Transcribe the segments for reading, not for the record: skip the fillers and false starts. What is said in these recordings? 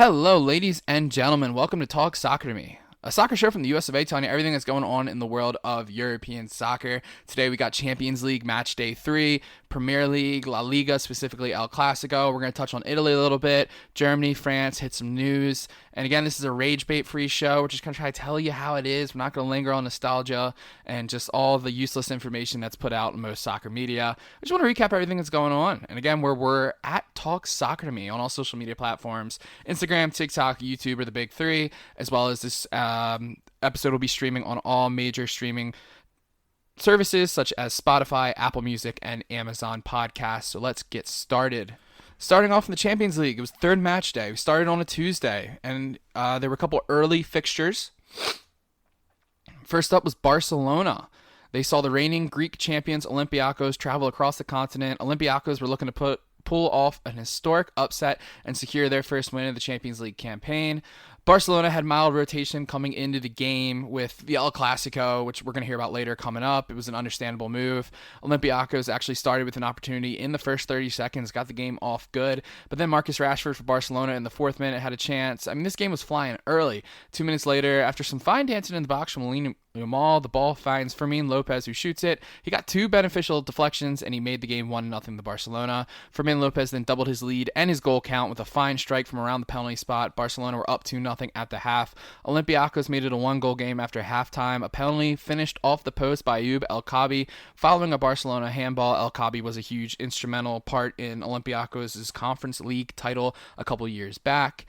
Hello, ladies and gentlemen. Welcome to Talk Soccer to Me, a soccer show from the US of A telling you everything that's going on in the world of European soccer. Today we got Champions League Matchday 3, Premier League, La Liga, specifically El Clasico. We're going to touch on Italy a little bit, Germany, France, hit some news. And again, this is a rage bait free show. We're just going to try to tell you how it is. We're not going to linger on nostalgia and just all the useless information that's put out in most soccer media. I just want to recap everything that's going on. And again, we're at Talk Soccer to Me on all social media platforms. Instagram, TikTok, YouTube are the big three, as well as this episode will be streaming on all major streaming services such as Spotify, Apple Music, and Amazon Podcasts. So let's get started. Starting off in the Champions League, it was third match day. We started on a Tuesday, and there were a couple early fixtures. First up was Barcelona. They saw the reigning Greek champions Olympiacos travel across the continent. Olympiacos were looking to pull off an historic upset and secure their first win of the Champions League campaign. Barcelona had mild rotation coming into the game with the El Clasico, which we're going to hear about later coming up. It was an understandable move. Olympiacos actually started with an opportunity in the first 30 seconds, got the game off good. But then Marcus Rashford for Barcelona in the fourth minute had a chance. I mean, this game was flying early. 2 minutes later, after some fine dancing in the box from Lamine Yamal, the ball finds Fermin Lopez, who shoots it. He got two beneficial deflections, and he made the game 1-0 to Barcelona. Fermin Lopez then doubled his lead and his goal count with a fine strike from around the penalty spot. Barcelona were up 2-0 at the half. Olympiacos made it a one-goal game after halftime. A penalty finished off the post by Ayoub El Kaabi. Following a Barcelona handball, El Kaabi was a huge instrumental part in Olympiacos' Conference League title a couple years back.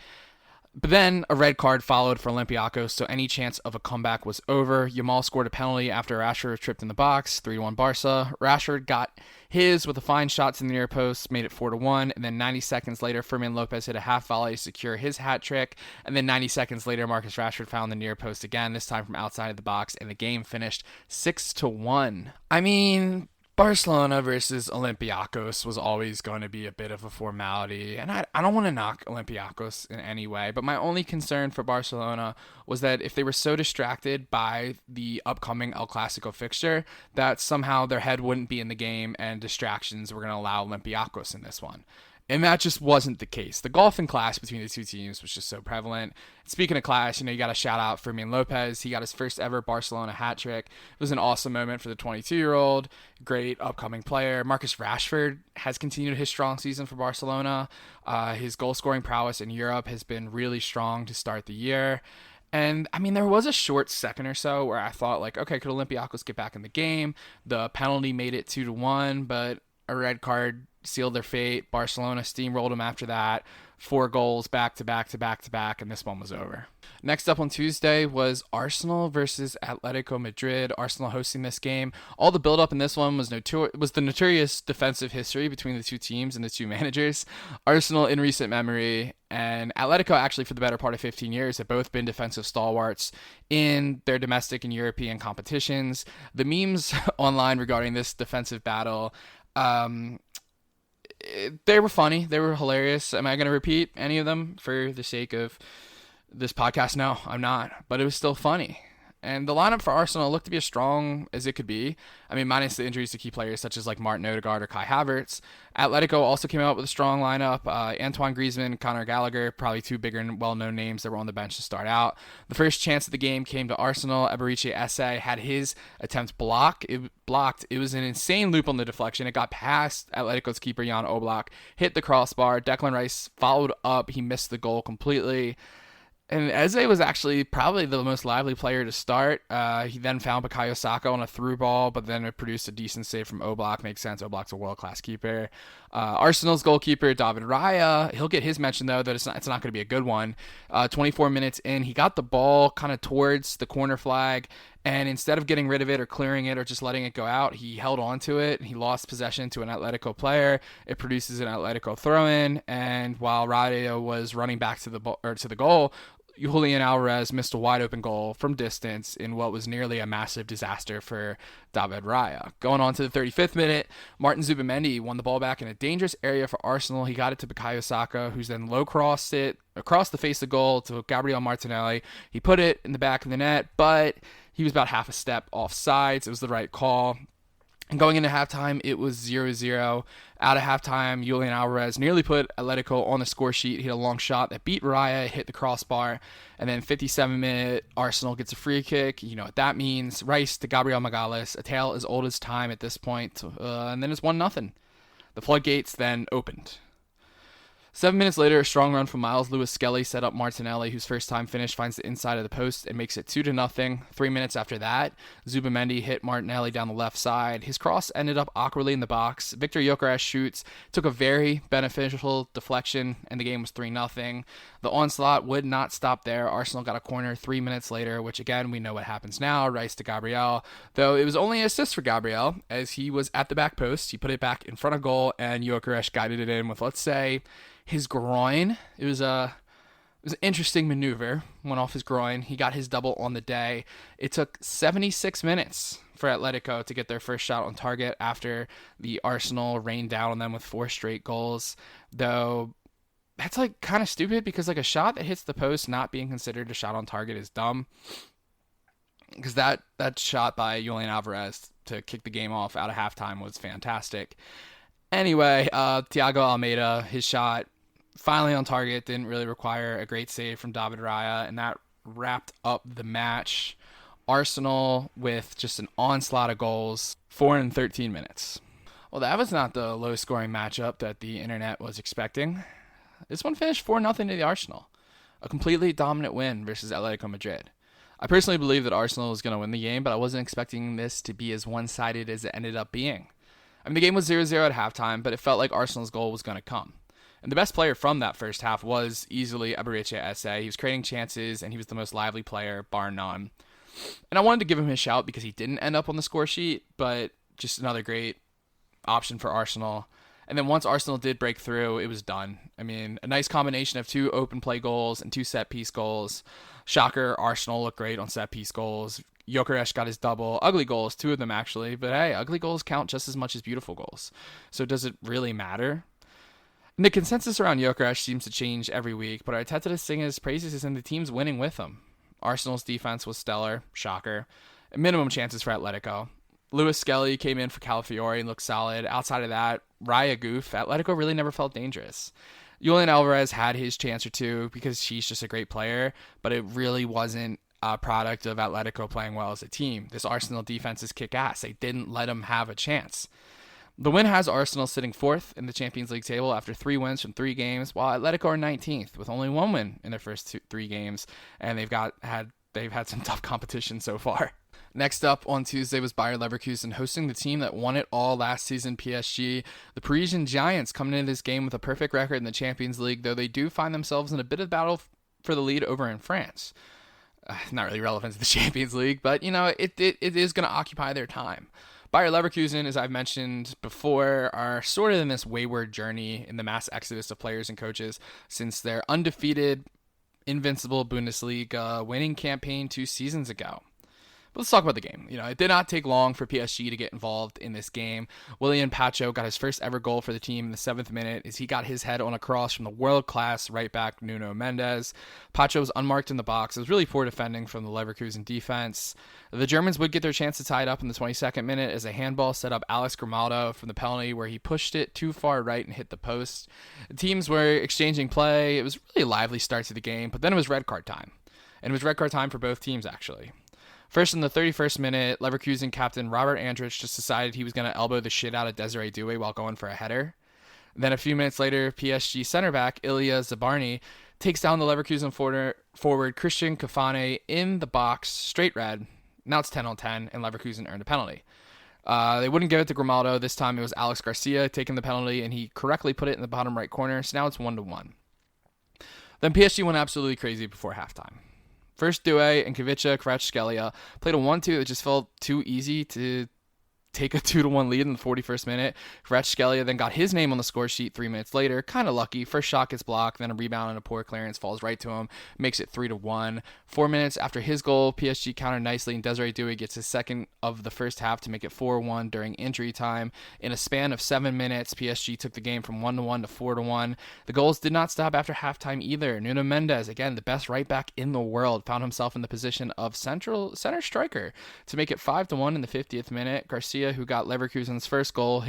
But then a red card followed for Olympiacos, so any chance of a comeback was over. Yamal scored a penalty after Rashford tripped in the box, 3-1 Barca. Rashford got his with a fine shot to the near post, made it 4-1, and then 90 seconds later, Fermin Lopez hit a half volley to secure his hat trick, and then 90 seconds later, Marcus Rashford found the near post again, this time from outside of the box, and the game finished 6-1. I mean, Barcelona versus Olympiacos was always going to be a bit of a formality, and I don't want to knock Olympiacos in any way, but my only concern for Barcelona was that if they were so distracted by the upcoming El Clasico fixture, that somehow their head wouldn't be in the game and distractions were going to allow Olympiacos in this one. And that just wasn't the case. The golfing clash between the two teams was just so prevalent. Speaking of clash, you got to shout out Fermin Lopez. He got his first ever Barcelona hat trick. It was an awesome moment for the 22-year-old. Great upcoming player. Marcus Rashford has continued his strong season for Barcelona. His goal-scoring prowess in Europe has been really strong to start the year. And, I mean, there was a short second or so where I thought, okay, could Olympiacos get back in the game? The penalty made it 2-1, but a red card sealed their fate. Barcelona steamrolled them after that. 4 goals back to back to back to back, and this one was over. Next up on Tuesday was Arsenal versus Atletico Madrid. Arsenal hosting this game. All the build-up in this one was the notorious defensive history between the two teams and the two managers. Arsenal in recent memory, and Atletico actually for the better part of 15 years have both been defensive stalwarts in their domestic and European competitions. The memes online regarding this defensive battle, they were funny. They were hilarious. Am I going to repeat any of them for the sake of this podcast? No, I'm not. But it was still funny. And the lineup for Arsenal looked to be as strong as it could be. I mean, minus the injuries to key players such as Martin Odegaard or Kai Havertz. Atletico also came out with a strong lineup. Antoine Griezmann, Conor Gallagher, probably two bigger and well-known names that were on the bench to start out. The first chance of the game came to Arsenal. Eberechi Esse had his attempt blocked. It was an insane loop on the deflection. It got past Atletico's keeper, Jan Oblak, hit the crossbar. Declan Rice followed up. He missed the goal completely. And Eze was actually probably the most lively player to start. He then found Bukayo Saka on a through ball, but then it produced a decent save from Oblak. Makes sense. Oblak's a world-class keeper. Arsenal's goalkeeper, David Raya, he'll get his mention, though, that it's not going to be a good one. 24 minutes in, he got the ball kind of towards the corner flag, and instead of getting rid of it or clearing it or just letting it go out, he held on to it. He lost possession to an Atletico player. It produces an Atletico throw-in, and while Raya was running back to the goal, Julian Alvarez missed a wide-open goal from distance in what was nearly a massive disaster for David Raya. Going on to the 35th minute, Martin Zubimendi won the ball back in a dangerous area for Arsenal. He got it to Bukayo Saka, who's then low-crossed it across the face of goal to Gabriel Martinelli. He put it in the back of the net, but he was about half a step off sides. It was the right call. And going into halftime, it was 0-0. Out of halftime, Julian Alvarez nearly put Atletico on the score sheet. He had a long shot that beat Raya, hit the crossbar, and then 57-minute, Arsenal gets a free kick. You know what that means. Rice to Gabriel Magalhaes, a tale as old as time at this point, and then it's 1-0. The floodgates then opened. 7 minutes later, a strong run from Miles Lewis Skelly set up Martinelli, whose first time finish finds the inside of the post and makes it 2-0. 3 minutes after that, Zubamendi hit Martinelli down the left side. His cross ended up awkwardly in the box. Victor Gyökeres shoots, took a very beneficial deflection, and the game was 3-0. The onslaught would not stop there. Arsenal got a corner 3 minutes later, which again, we know what happens now. Rice to Gabriel, though it was only an assist for Gabriel, as he was at the back post. He put it back in front of goal, and Gyökeres guided it in with, let's say, his groin. It was an interesting maneuver. Went off his groin. He got his double on the day. It took 76 minutes for Atletico to get their first shot on target after the Arsenal rained down on them with 4 straight goals. Though that's like kind of stupid, because like a shot that hits the post not being considered a shot on target is dumb. Because that shot by Julian Alvarez to kick the game off out of halftime was fantastic. Anyway, Thiago Almeida, his shot finally on target, didn't really require a great save from David Raya, and that wrapped up the match. Arsenal with just an onslaught of goals, 4 in 13 minutes. Well, that was not the low-scoring matchup that the internet was expecting. This one finished 4-0 to the Arsenal, a completely dominant win versus Atletico Madrid. I personally believe that Arsenal was going to win the game, but I wasn't expecting this to be as one-sided as it ended up being. I mean, the game was 0-0 at halftime, but it felt like Arsenal's goal was going to come. And the best player from that first half was easily Eberechi Eze. He was creating chances, and he was the most lively player, bar none. And I wanted to give him his shout because he didn't end up on the score sheet, but just another great option for Arsenal. And then once Arsenal did break through, it was done. I mean, a nice combination of 2 open play goals and 2 set-piece goals. Shocker, Arsenal looked great on set-piece goals. Gyökeres got his double. Ugly goals, 2 of them actually. But hey, ugly goals count just as much as beautiful goals. So does it really matter? And the consensus around Gyökeres seems to change every week, but Arteta to sing his praises and the team's winning with him. Arsenal's defense was stellar. Shocker. Minimum chances for Atletico. Lewis Skelly came in for Calafiori and looked solid. Outside of that, Raya goof. Atletico really never felt dangerous. Julian Alvarez had his chance or two because she's just a great player, but it really wasn't a product of Atletico playing well as a team. This Arsenal defense is kick-ass. They didn't let him have a chance. The win has Arsenal sitting 4th in the Champions League table after 3 wins from 3 games, while Atletico are 19th with only 1 win in their first 3 games, and they've had some tough competition so far. Next up on Tuesday was Bayer Leverkusen hosting the team that won it all last season, PSG. The Parisian Giants coming into this game with a perfect record in the Champions League, though they do find themselves in a bit of battle for the lead over in France. Not really relevant to the Champions League, but you know, it is going to occupy their time. Bayer Leverkusen, as I've mentioned before, are sort of in this wayward journey in the mass exodus of players and coaches since their undefeated, invincible Bundesliga winning campaign 2 seasons ago. But let's talk about the game. You know, it did not take long for PSG to get involved in this game. Willian Pacho got his first ever goal for the team in the 7th minute as he got his head on a cross from the world-class right back Nuno Mendes. Pacho was unmarked in the box. It was really poor defending from the Leverkusen defense. The Germans would get their chance to tie it up in the 22nd minute as a handball set up Alex Grimaldo from the penalty where he pushed it too far right and hit the post. The teams were exchanging play. It was really a lively start to the game, but then it was red card time. And it was red card time for both teams, actually. First, in the 31st minute, Leverkusen captain Robert Andrich just decided he was going to elbow the shit out of Desiree Doué while going for a header. Then a few minutes later, PSG center back Ilya Zabarny takes down the Leverkusen forward Christian Kafane in the box, straight red. Now it's 10-on-10, and Leverkusen earned a penalty. They wouldn't give it to Grimaldo. This time it was Alex Garcia taking the penalty, and he correctly put it in the bottom right corner, so now it's 1-1. Then PSG went absolutely crazy before halftime. First, Doué and Kavica Kvaratskhelia played a 1-2 that just felt too easy to take a 2-1 lead in the 41st minute. Kvaratskhelia then got his name on the score sheet 3 minutes later. Kind of lucky. First shot gets blocked, then a rebound and a poor clearance falls right to him. Makes it 3-1. 4 minutes after his goal, PSG countered nicely, and Desiree Doué gets his second of the first half to make it 4-1 during injury time. In a span of 7 minutes, PSG took the game from 1-1 to 4-1. The goals did not stop after halftime either. Nuno Mendes, again, the best right back in the world, found himself in the position of center striker to make it 5-1 in the 50th minute. Garcia Garcia, who got Leverkusen's first goal,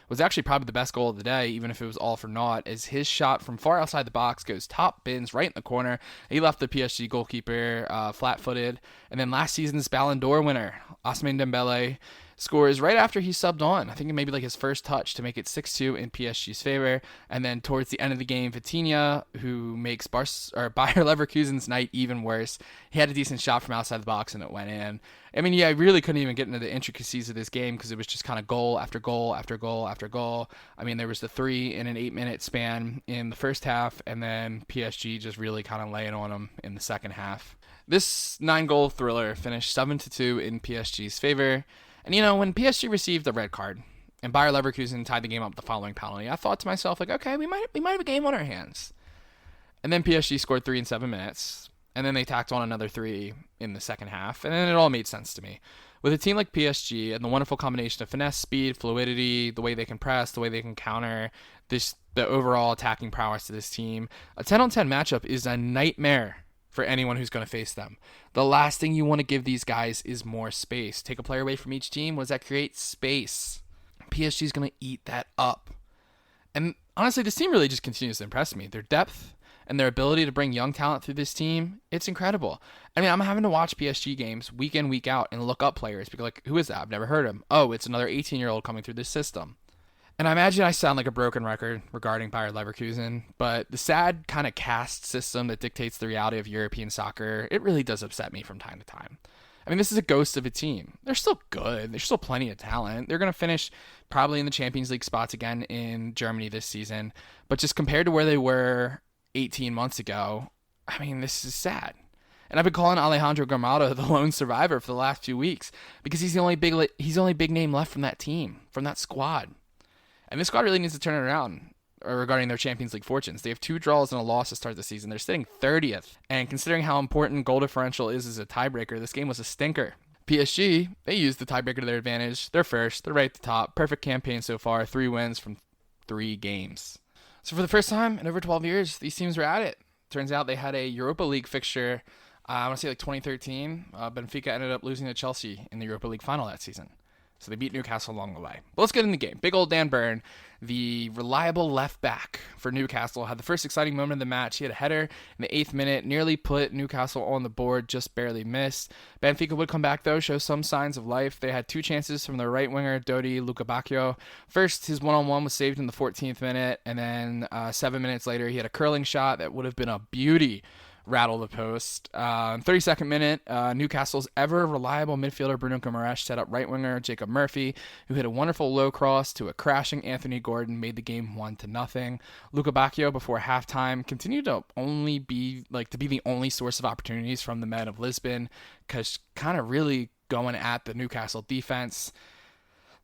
was actually probably the best goal of the day, even if it was all for naught, as his shot from far outside the box goes top bins right in the corner. He left the PSG goalkeeper flat-footed. And then last season's Ballon d'Or winner, Ousmane Dembele, scores right after he subbed on. I think it may be like his first touch to make it 6-2 in PSG's favor. And then towards the end of the game, Vitinha, who makes Bayer Leverkusen's night even worse, he had a decent shot from outside the box and it went in. I mean, yeah, I really couldn't even get into the intricacies of this game because it was just kind of goal after goal after goal after goal. I mean, there was the 3 in an 8-minute span in the first half, and then PSG just really kind of laying on them in the second half. This 9-goal thriller finished 7-2 in PSG's favor. And, when PSG received a red card and Bayer Leverkusen tied the game up with the following penalty, I thought to myself, like, okay, we might have a game on our hands. And then PSG scored 3 in 7 minutes, and then they tacked on another 3 in the second half, and then it all made sense to me. With a team like PSG and the wonderful combination of finesse, speed, fluidity, the way they can press, the way they can counter, the overall attacking prowess to this team, a 10-on-10 matchup is a nightmare for anyone who's going to face them. The last thing you want to give these guys is more space. Take a player away from each team. What does that create? Space. PSG is going to eat that up. And honestly, this team really just continues to impress me. Their depth and their ability to bring young talent through this team, it's incredible. I mean, I'm having to watch PSG games week in, week out and look up players. Because, like, who is that? I've never heard of him. Oh, it's another 18-year-old coming through this system. And I imagine I sound like a broken record regarding Bayer Leverkusen, but the sad kind of caste system that dictates the reality of European soccer, it really does upset me from time to time. I mean, this is a ghost of a team. They're still good. There's still plenty of talent. They're going to finish probably in the Champions League spots again in Germany this season. But just compared to where they were 18 months ago, I mean, this is sad. And I've been calling Alejandro Gramado the lone survivor for the last few weeks because he's the only big name left from that team, from that squad. And this squad really needs to turn it around regarding their Champions League fortunes. They have 2 draws and a loss to start the season. They're sitting 30th. And considering how important goal differential is as a tiebreaker, this game was a stinker. PSG, they used the tiebreaker to their advantage. They're first. They're right at the top. Perfect campaign so far. 3 wins from 3 games. So for the first time in over 12 years, these teams were at it. Turns out they had a Europa League fixture, I want to say like 2013. Benfica ended up losing to Chelsea in the Europa League final that season. So they beat Newcastle along the way. But let's get in the game. Big old Dan Burn, the reliable left back for Newcastle, had the first exciting moment of the match. He had a header in the 8th minute, nearly put Newcastle on the board, just barely missed. Benfica would come back, though, show some signs of life. They had 2 chances from their right winger, Dodi Lukebakio. First, his one-on-one was saved in the 14th minute, and then 7 minutes later, he had a curling shot that would have been a beauty. Rattle the post. 32nd minute, Newcastle's ever-reliable midfielder Bruno Guimaraes set up right winger Jacob Murphy, who hit a wonderful low cross to a crashing Anthony Gordon, made the game 1-0. Lukebakio before halftime continued to be the only source of opportunities from the men of Lisbon, because kind of really going at the Newcastle defense.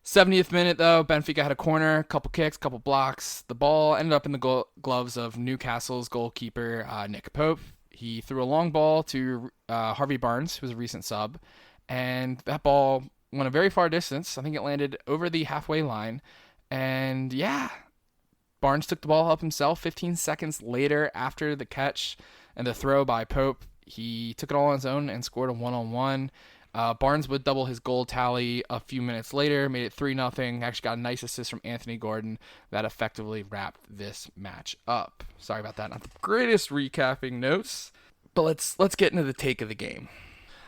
70th minute, though, Benfica had a corner, couple kicks, couple blocks. The ball ended up in the gloves of Newcastle's goalkeeper, Nick Pope. He threw a long ball to Harvey Barnes, who was a recent sub, and that ball went a very far distance. I think it landed over the halfway line, and yeah, Barnes took the ball up himself. 15 seconds later, after the catch and the throw by Pope, he took it all on his own and scored a 1-on-1. Barnes would double his goal tally a few minutes later, made it 3-0. Actually got a nice assist from Anthony Gordon that effectively wrapped this match up. Sorry about that. Not the greatest recapping notes, but let's get into the take of the game.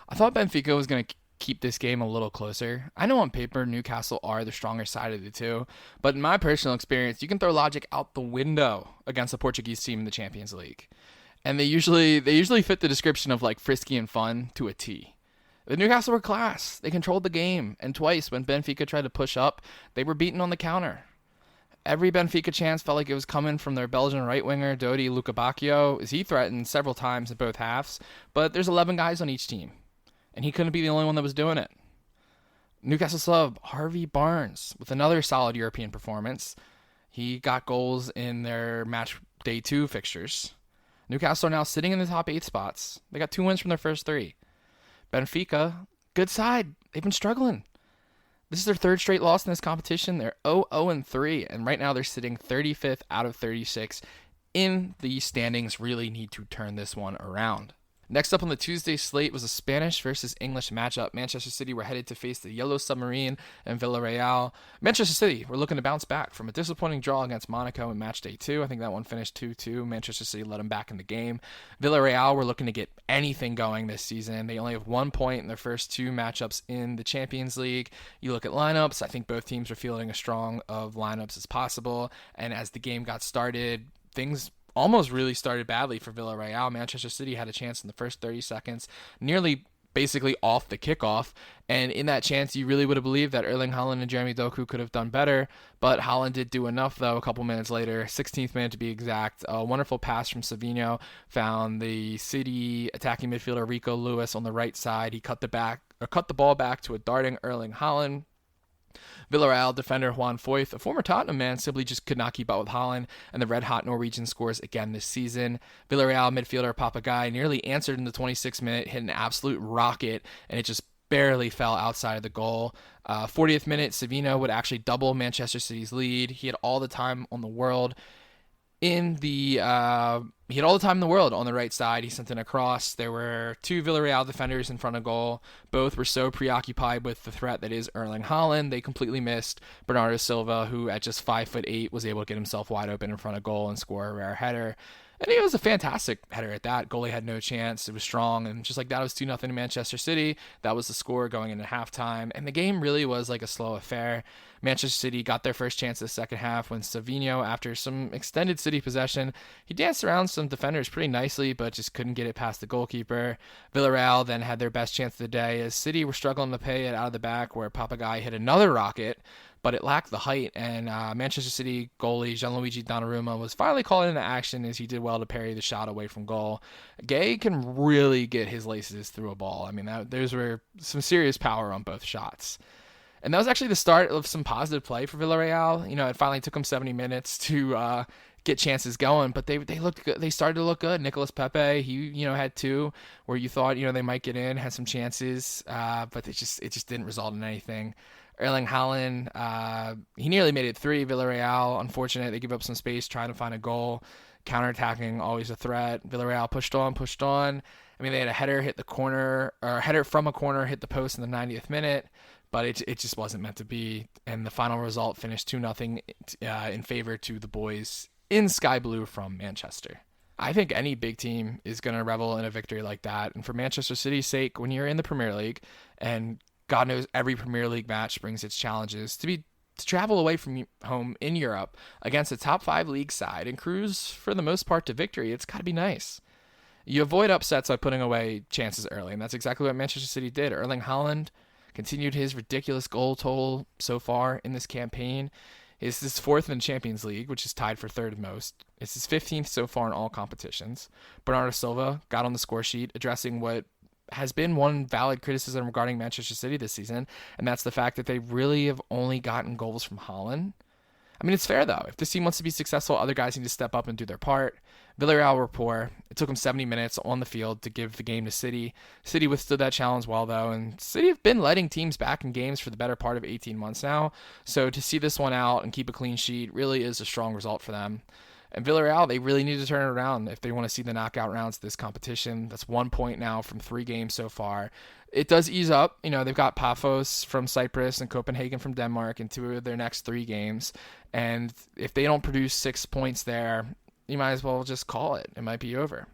I thought Benfica was going to keep this game a little closer. I know on paper Newcastle are the stronger side of the two, but in my personal experience, you can throw logic out the window against a Portuguese team in the Champions League. And they usually fit the description of like frisky and fun to a T. The Newcastle were class. They controlled the game, and twice when Benfica tried to push up, they were beaten on the counter. Every Benfica chance felt like it was coming from their Belgian right winger, Dodi Lukebakio, as he threatened several times in both halves, but there's 11 guys on each team, and he couldn't be the only one that was doing it. Newcastle sub Harvey Barnes with another solid European performance. He got goals in their match day 2 fixtures. Newcastle are now sitting in the top 8 spots. They got 2 wins from their first 3. Benfica, good side. They've been struggling. This is their 3rd straight loss in this competition. They're 0-3, and right now they're sitting 35th out of 36 in the standings. Really need to turn this one around. Next up on the Tuesday slate was a Spanish versus English matchup. Manchester City were headed to face the Yellow Submarine and Villarreal. Manchester City were looking to bounce back from a disappointing draw against Monaco in Matchday 2. I think that one finished 2-2. Manchester City let them back in the game. Villarreal were looking to get anything going this season. They only have 1 point in their first 2 matchups in the Champions League. You look at lineups, I think both teams were fielding as strong of lineups as possible. And as the game got started, things almost really started badly for Villarreal. Manchester City had a chance in the first 30 seconds, nearly basically off the kickoff. And in that chance, you really would have believed that Erling Haaland and Jeremy Doku could have done better. But Haaland did do enough, though, a couple minutes later, 16th minute to be exact. A wonderful pass from Savinho found the City attacking midfielder Rico Lewis on the right side. He cut the ball back to a darting Erling Haaland. Villarreal defender Juan Foyth, a former Tottenham man, simply just could not keep up with Haaland, and the red-hot Norwegian scores again this season. Villarreal midfielder Papagai nearly answered in the 26th minute, hit an absolute rocket, and it just barely fell outside of the goal. 40th minute, Savinho would actually double Manchester City's lead. He had all the time on the world. He had all the time in the world on the right side. He sent in a cross. There were 2 Villarreal defenders in front of goal. Both were so preoccupied with the threat that is Erling Haaland, they completely missed Bernardo Silva, who at just 5'8" was able to get himself wide open in front of goal and score a rare header. And it was a fantastic header at that. Goalie had no chance. It was strong. And just like that, it was 2-0 to Manchester City. That was the score going into halftime. And the game really was like a slow affair. Manchester City got their first chance in the second half when Savinho, after some extended City possession, he danced around some defenders pretty nicely, but just couldn't get it past the goalkeeper. Villarreal then had their best chance of the day as City were struggling to pay it out of the back, where Papagai hit another rocket, but it lacked the height, and Manchester City goalie Gianluigi Donnarumma was finally called into action as he did well to parry the shot away from goal. Gay can really get his laces through a ball. I mean, those were some serious power on both shots. And that was actually the start of some positive play for Villarreal. You know, it finally took them 70 minutes to get chances going, but they looked good. They started to look good. Nicolas Pepe, he had 2 where you thought they might get in, had some chances, but it just didn't result in anything. Erling Haaland, he nearly made it 3. Villarreal, unfortunate, they give up some space trying to find a goal. Counterattacking, always a threat. Villarreal pushed on. I mean, they had a header hit the corner, or a header from a corner hit the post in the 90th minute, but it just wasn't meant to be. And the final result finished 2-0 in favor to the boys in Sky Blue from Manchester. I think any big team is going to revel in a victory like that. And for Manchester City's sake, when you're in the Premier League, and God knows every Premier League match brings its challenges, to travel away from home in Europe against a top 5 league side and cruise for the most part to victory, it's got to be nice. You avoid upsets by putting away chances early, and that's exactly what Manchester City did. Erling Haaland continued his ridiculous goal total so far in this campaign. It's his 4th in the Champions League, which is tied for 3rd most. It's his 15th so far in all competitions. Bernardo Silva got on the score sheet addressing what has been one valid criticism regarding Manchester City this season, and that's the fact that they really have only gotten goals from Haaland. I mean, it's fair, though. If this team wants to be successful, other guys need to step up and do their part. Villarreal were poor. It took them 70 minutes on the field to give the game to City. City withstood that challenge well, though, and City have been letting teams back in games for the better part of 18 months now. So to see this one out and keep a clean sheet really is a strong result for them. And Villarreal, they really need to turn it around if they want to see the knockout rounds of this competition. That's 1 point now from 3 games so far. It does ease up. They've got Paphos from Cyprus and Copenhagen from Denmark in 2 of their next 3 games. And if they don't produce 6 points there, you might as well just call it. It might be over.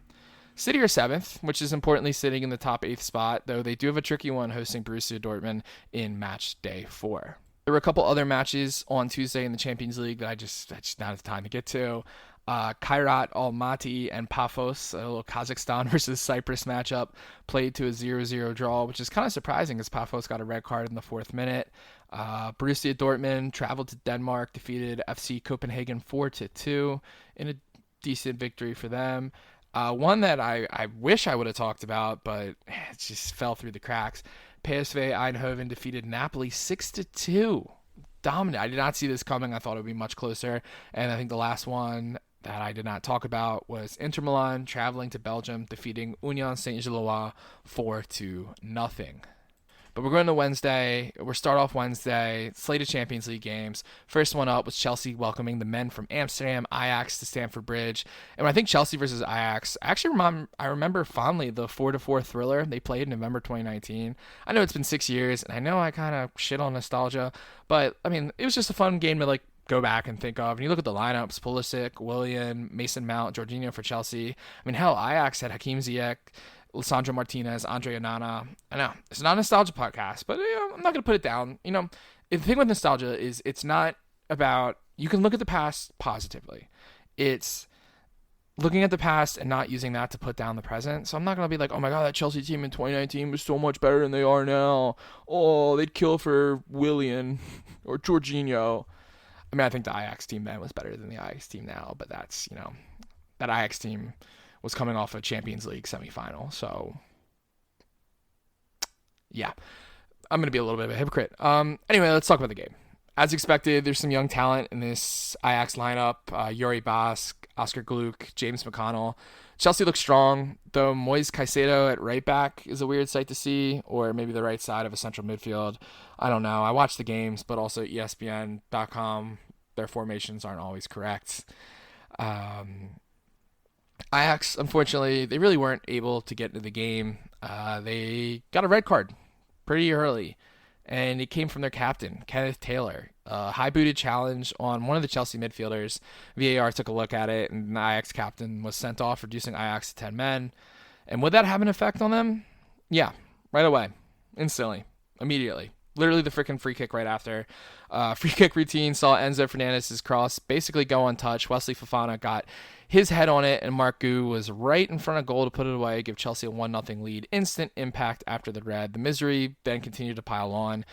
City are 7th, which is importantly sitting in the top 8th spot, though they do have a tricky one hosting Borussia Dortmund in match day 4. There were a couple other matches on Tuesday in the Champions League that I just not have time to get to. Kairat Almaty and Paphos, a little Kazakhstan versus Cyprus matchup, played to a 0-0 draw, which is kind of surprising as Paphos got a red card in the 4th minute. Borussia Dortmund traveled to Denmark, defeated FC Copenhagen 4-2 in a decent victory for them. One that I wish I would have talked about, but it just fell through the cracks. PSV Eindhoven defeated Napoli 6-2. Dominant. I did not see this coming. I thought it would be much closer. And I think the last one that I did not talk about was Inter Milan traveling to Belgium, defeating Union Saint-Gilloise 4-0. But we're going to Wednesday. We're start off Wednesday, slate of Champions League games. First one up was Chelsea welcoming the men from Amsterdam, Ajax to Stamford Bridge. And when I think Chelsea versus Ajax, I remember fondly the 4-4 thriller they played in November 2019. I know it's been 6 years, and I know I kind of shit on nostalgia, but I mean, it was just a fun game to like go back and think of. And you look at the lineups: Pulisic, Willian, Mason Mount, Jorginho for Chelsea. I mean, hell, Ajax had Hakim Ziyech, Lisandro Martinez, Andre Onana. I know it's not a nostalgia podcast, but I'm not going to put it down. The thing with nostalgia is it's not about, you can look at the past positively. It's looking at the past and not using that to put down the present. So I'm not going to be like, oh my God, that Chelsea team in 2019 was so much better than they are now. Oh, they'd kill for Willian or Jorginho. I mean, I think the Ajax team then was better than the Ajax team now, but that's, that Ajax team was coming off a Champions League semifinal. So, yeah, I'm going to be a little bit of a hypocrite. Anyway, let's talk about the game. As expected, there's some young talent in this Ajax lineup. Yuri Bask, Oscar Gluck, James McConnell. Chelsea looks strong, though Moise Caicedo at right back is a weird sight to see, or maybe the right side of a central midfield. I don't know. I watch the games, but also ESPN.com, their formations aren't always correct. Ajax, unfortunately, they really weren't able to get into the game. They got a red card pretty early, and it came from their captain, Kenneth Taylor. A high-booted challenge on one of the Chelsea midfielders. VAR took a look at it, and the Ajax captain was sent off, reducing Ajax to 10 men. And would that have an effect on them? Yeah, right away. Instantly. Immediately. Literally the freaking free kick right after. Free kick routine saw Enzo Fernandez's cross basically go untouched. Wesley Fofana got his head on it, and Mark Gu was right in front of goal to put it away, give Chelsea a 1-0 lead. Instant impact after the red. The misery then continued to pile on.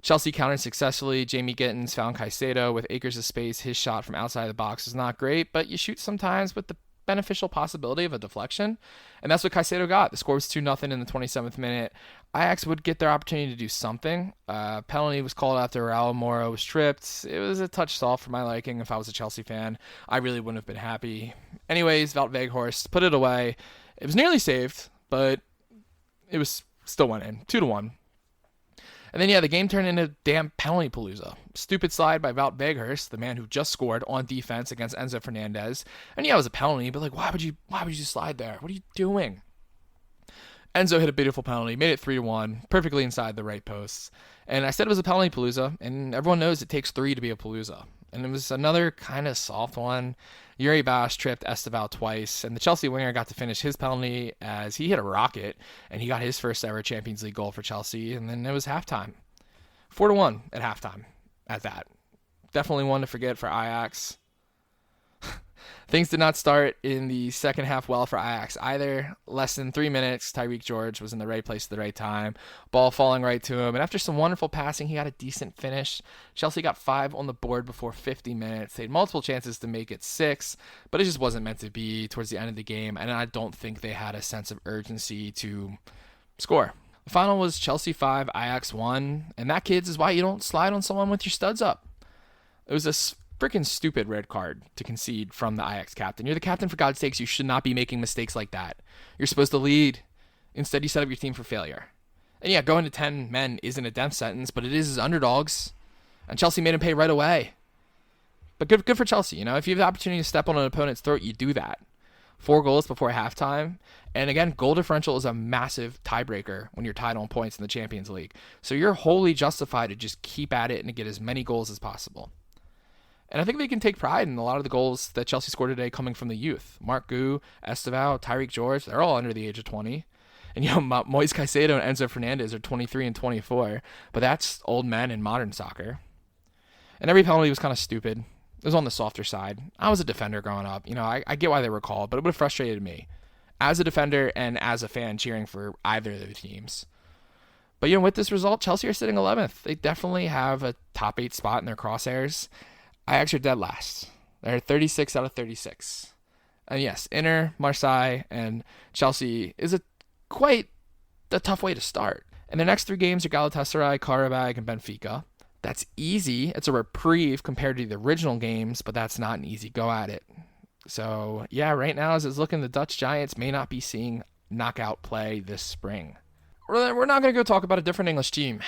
Chelsea countered successfully. Jamie Gittins found Caicedo with acres of space. His shot from outside the box is not great, but you shoot sometimes with the beneficial possibility of a deflection, and that's what Caicedo got. The score was 2-0 in the 27th minute. Ajax would get their opportunity to do something. Penalty was called after Raul Moro was tripped. It was a touch soft for my liking. If I was a Chelsea fan, I really wouldn't have been happy. Anyways, Wout Weghorst put it away. It was nearly saved, but it was still went in. 2-1. And then, the game turned into damn penalty palooza. Stupid slide by Wout Weghorst, the man who just scored on defense against Enzo Fernandez. And it was a penalty, but why would you slide there? What are you doing? Enzo hit a beautiful penalty, made it 3-1, perfectly inside the right posts. And I said it was a penalty palooza, and everyone knows it takes 3 to be a palooza. And it was another kind of soft one. Yuri Bash tripped Esteval twice, and the Chelsea winger got to finish his penalty as he hit a rocket, and he got his first ever Champions League goal for Chelsea, and then it was halftime. 4-1 at halftime at that. Definitely one to forget for Ajax. Things did not start in the second half well for Ajax either. Less than 3 minutes, Tyreek George was in the right place at the right time. Ball falling right to him. And after some wonderful passing, he got a decent finish. Chelsea got 5 on the board before 50 minutes. They had multiple chances to make it 6, but it just wasn't meant to be towards the end of the game. And I don't think they had a sense of urgency to score. The final was Chelsea 5, Ajax 1. And that, kids, is why you don't slide on someone with your studs up. It was a freaking stupid red card to concede from the Ajax captain. You're the captain, for God's sakes. You should not be making mistakes like that. You're supposed to lead. Instead, you set up your team for failure. And going to 10 men isn't a death sentence, but it is as underdogs. And Chelsea made him pay right away. But good for Chelsea. If you have the opportunity to step on an opponent's throat, you do that. 4 goals before halftime. And again, goal differential is a massive tiebreaker when you're tied on points in the Champions League. So you're wholly justified to just keep at it and to get as many goals as possible. And I think they can take pride in a lot of the goals that Chelsea scored today coming from the youth. Mark Gu, Esteval, Tyreek George, they're all under the age of 20. And, Moise Caicedo and Enzo Fernandez are 23 and 24. But that's old men in modern soccer. And every penalty was kind of stupid. It was on the softer side. I was a defender growing up. I get why they were called, but it would have frustrated me as a defender and as a fan cheering for either of the teams. But, with this result, Chelsea are sitting 11th. They definitely have a top 8 spot in their crosshairs. Ajax are dead last. They're 36 out of 36. And yes, Inter, Marseille, and Chelsea is quite a tough way to start. And the next 3 games are Galatasaray, Qarabag, and Benfica. That's easy. It's a reprieve compared to the original games, but that's not an easy go at it. So, right now as it's looking, the Dutch Giants may not be seeing knockout play this spring. we're not going to go talk about a different English team.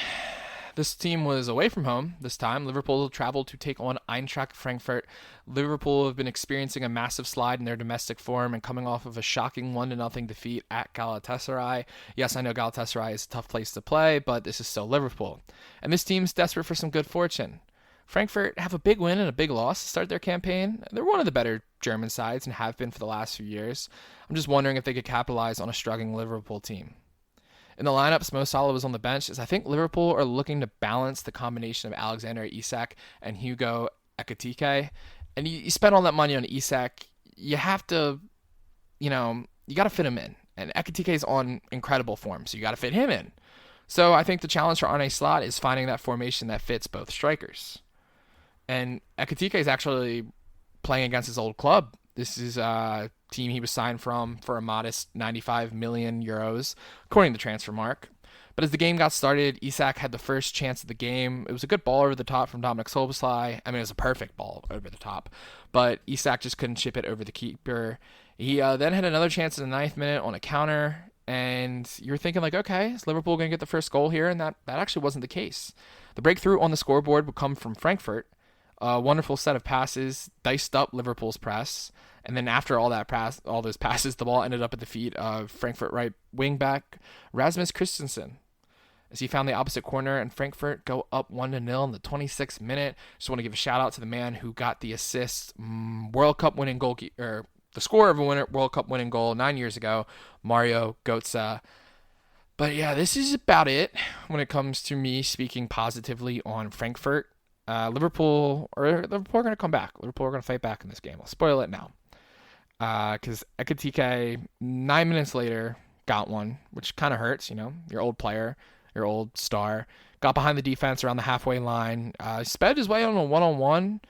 This team was away from home this time. Liverpool traveled to take on Eintracht Frankfurt. Liverpool have been experiencing a massive slide in their domestic form and coming off of a shocking 1-0 defeat at Galatasaray. Yes, I know Galatasaray is a tough place to play, but this is still Liverpool. And this team's desperate for some good fortune. Frankfurt have a big win and a big loss to start their campaign. They're one of the better German sides and have been for the last few years. I'm just wondering if they could capitalize on a struggling Liverpool team. In the lineups, Mo Salah was on the bench, as I think Liverpool are looking to balance the combination of Alexander Isak and Hugo Ekitike. And you spend all that money on Isak, you have to, you got to fit him in. And Ekitike is on incredible form, so you got to fit him in. So I think the challenge for Arne Slot is finding that formation that fits both strikers. And Ekitike is actually playing against his old club. This is a team he was signed from for a modest 95 million euros, according to Transfermarkt. But as the game got started, Isak had the first chance of the game. It was a good ball over the top from Dominic Szoboszlai. I mean, it was a perfect ball over the top. But Isak just couldn't chip it over the keeper. He then had another chance in the 9th minute on a counter. And you're thinking, like, okay, is Liverpool going to get the first goal here? And that actually wasn't the case. The breakthrough on the scoreboard would come from Frankfurt. A wonderful set of passes, diced up Liverpool's press. And then after all those passes, the ball ended up at the feet of Frankfurt right wing back Rasmus Christensen, as he found the opposite corner, and Frankfurt go up 1-0 in the 26th minute. Just want to give a shout out to the man who got the assist, World Cup winning goal, or the scorer of a World Cup winning goal 9 years ago, Mario Götze. But yeah, this is about it when it comes to me speaking positively on Frankfurt. Liverpool are going to come back. Liverpool are going to fight back in this game. I'll spoil it now. Because Ekitike, 9 minutes later, got one, which kind of hurts, your old player, your old star. Got behind the defense around the halfway line. Sped his way on a one-on-one.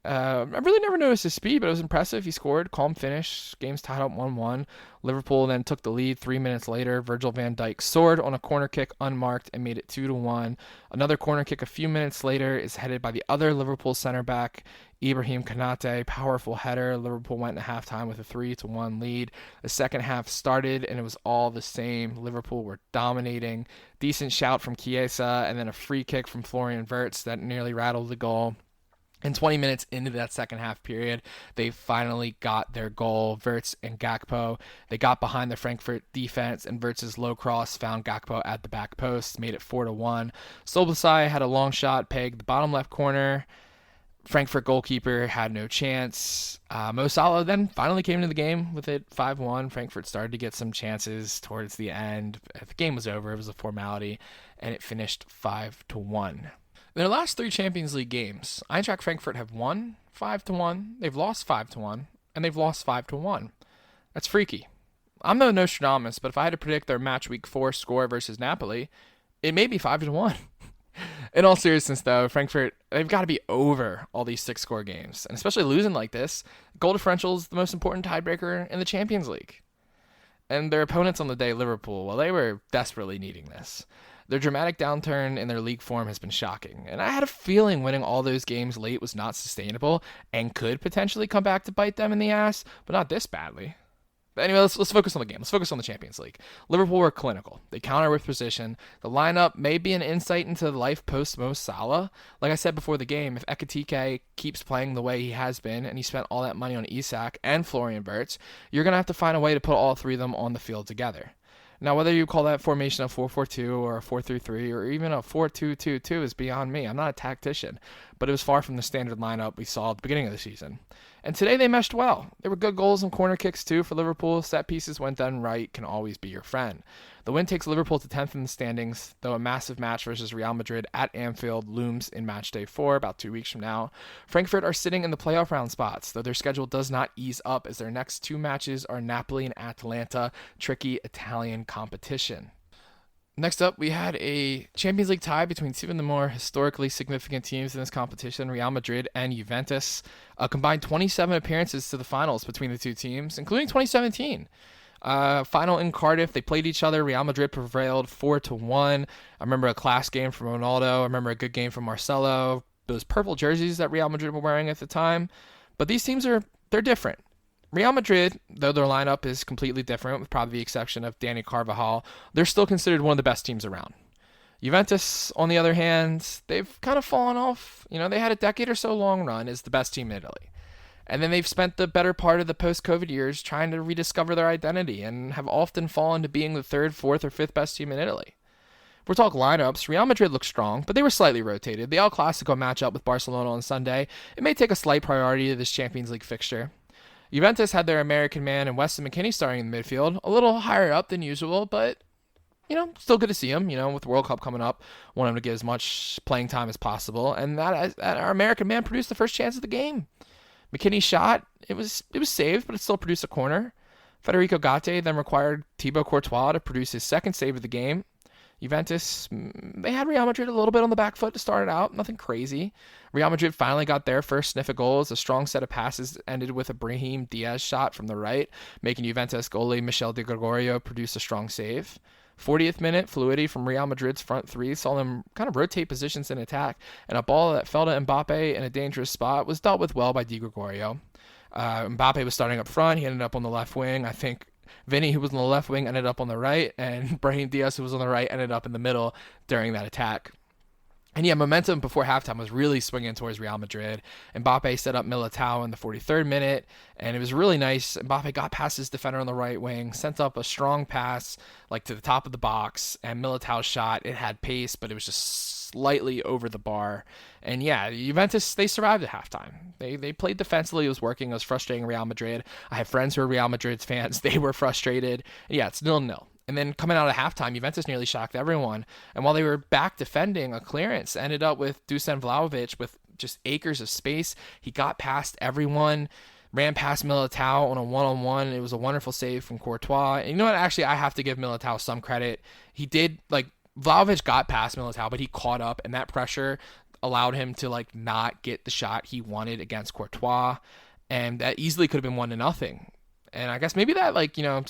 I really never noticed his speed, but it was impressive. He scored, calm finish. Game's tied up 1-1. Liverpool then took the lead 3 minutes later. Virgil van Dijk soared on a corner kick unmarked and made it 2-1. Another corner kick a few minutes later is headed by the other Liverpool center back, Ibrahim Konate. Powerful header. Liverpool went into halftime with a 3-1 lead. The second half started and it was all the same. Liverpool were dominating. Decent shout from Chiesa and then a free kick from Florian Wirtz that nearly rattled the goal. And 20 minutes into that second half period, they finally got their goal. Wirtz and Gakpo, they got behind the Frankfurt defense, and Wirtz's low cross found Gakpo at the back post, made it 4-1. Szoboszlai had a long shot pegged the bottom left corner. Frankfurt goalkeeper had no chance. Mo Salah then finally came into the game with it 5-1. Frankfurt started to get some chances towards the end. The game was over. It was a formality, and it finished 5-1. In their last 3 Champions League games, Eintracht Frankfurt have won 5-1, they've lost 5-1, and they've lost 5-1. That's freaky. I'm no Nostradamus, but if I had to predict their match week 4 score versus Napoli, it may be 5-1. In all seriousness, though, Frankfurt, they've got to be over all these 6-score games, and especially losing like this. Goal differential is the most important tiebreaker in the Champions League. And their opponents on the day, Liverpool, well, they were desperately needing this. Their dramatic downturn in their league form has been shocking, and I had a feeling winning all those games late was not sustainable and could potentially come back to bite them in the ass, but not this badly. But anyway, let's focus on the game. Let's focus on the Champions League. Liverpool were clinical. They counter with precision. The lineup may be an insight into life post Mo Salah. Like I said before the game, if Ekitike keeps playing the way he has been, and he spent all that money on Isak and Florian Wirtz, you're going to have to find a way to put all 3 of them on the field together. Now, whether you call that formation a 4-4-2 or a 4-3-3 or even a 4-2-2-2 is beyond me. I'm not a tactician, but it was far from the standard lineup we saw at the beginning of the season. And today they meshed well. There were good goals and corner kicks too for Liverpool. Set pieces, when done right, can always be your friend. The win takes Liverpool to 10th in the standings, though a massive match versus Real Madrid at Anfield looms in Matchday 4 about 2 weeks from now. Frankfurt are sitting in the playoff round spots, though their schedule does not ease up as their next 2 matches are Napoli and Atalanta, tricky Italian competition. Next up, we had a Champions League tie between 2 of the more historically significant teams in this competition, Real Madrid and Juventus. A combined 27 appearances to the finals between the 2 teams, including 2017. Final in Cardiff, they played each other. Real Madrid prevailed 4-1. I remember a class game from Ronaldo. I remember a good game from Marcelo. Those purple jerseys that Real Madrid were wearing at the time. But these teams they're different. Real Madrid, though their lineup is completely different, with probably the exception of Dani Carvajal, they're still considered one of the best teams around. Juventus, on the other hand, they've kind of fallen off. They had a decade or so long run as the best team in Italy. And then they've spent the better part of the post-COVID years trying to rediscover their identity and have often fallen to being the third, fourth, or fifth best team in Italy. If we're talking lineups, Real Madrid looks strong, but they were slightly rotated. The El Clasico matchup with Barcelona on Sunday, it may take a slight priority to this Champions League fixture. Juventus had their American man and Weston McKennie starting in the midfield, a little higher up than usual, but still good to see him. With the World Cup coming up, want him to get as much playing time as possible, and that our American man produced the first chance of the game. McKinney's shot, it was saved, but it still produced a corner. Federico Gatte then required Thibaut Courtois to produce his second save of the game. Juventus, they had Real Madrid a little bit on the back foot to start it out, nothing crazy. Real Madrid finally got their first sniff of goals. A strong set of passes ended with a Brahim Diaz shot from the right, making Juventus goalie Michel Di Gregorio produce a strong save. 40th minute, fluidity from Real Madrid's front three saw them kind of rotate positions in attack, and a ball that fell to Mbappe in a dangerous spot was dealt with well by Di Gregorio. Mbappe was starting up front. He ended up on the left wing. I think Vinny, who was on the left wing, ended up on the right, and Brahim Diaz, who was on the right, ended up in the middle during that attack. And yeah, momentum before halftime was really swinging towards Real Madrid. Mbappe set up Militao in the 43rd minute, and it was really nice. Mbappe got past his defender on the right wing, sent up a strong pass to the top of the box, and Militao's shot, it had pace, but it was just slightly over the bar. And yeah, Juventus, they survived at halftime. They played defensively. It was working. It was frustrating Real Madrid. I have friends who are Real Madrid fans. They were frustrated. And yeah, it's 0-0. And then coming out of halftime, Juventus nearly shocked everyone. And while they were back defending, a clearance ended up with Dusan Vlahovic with just acres of space. He got past everyone, ran past Militao on a one-on-one. It was a wonderful save from Courtois. And you know what? Actually, I have to give Militao some credit. He did, Vlahovic got past Militao, but he caught up, and that pressure allowed him to, not get the shot he wanted against Courtois. And that easily could have been 1-0. And I guess maybe that,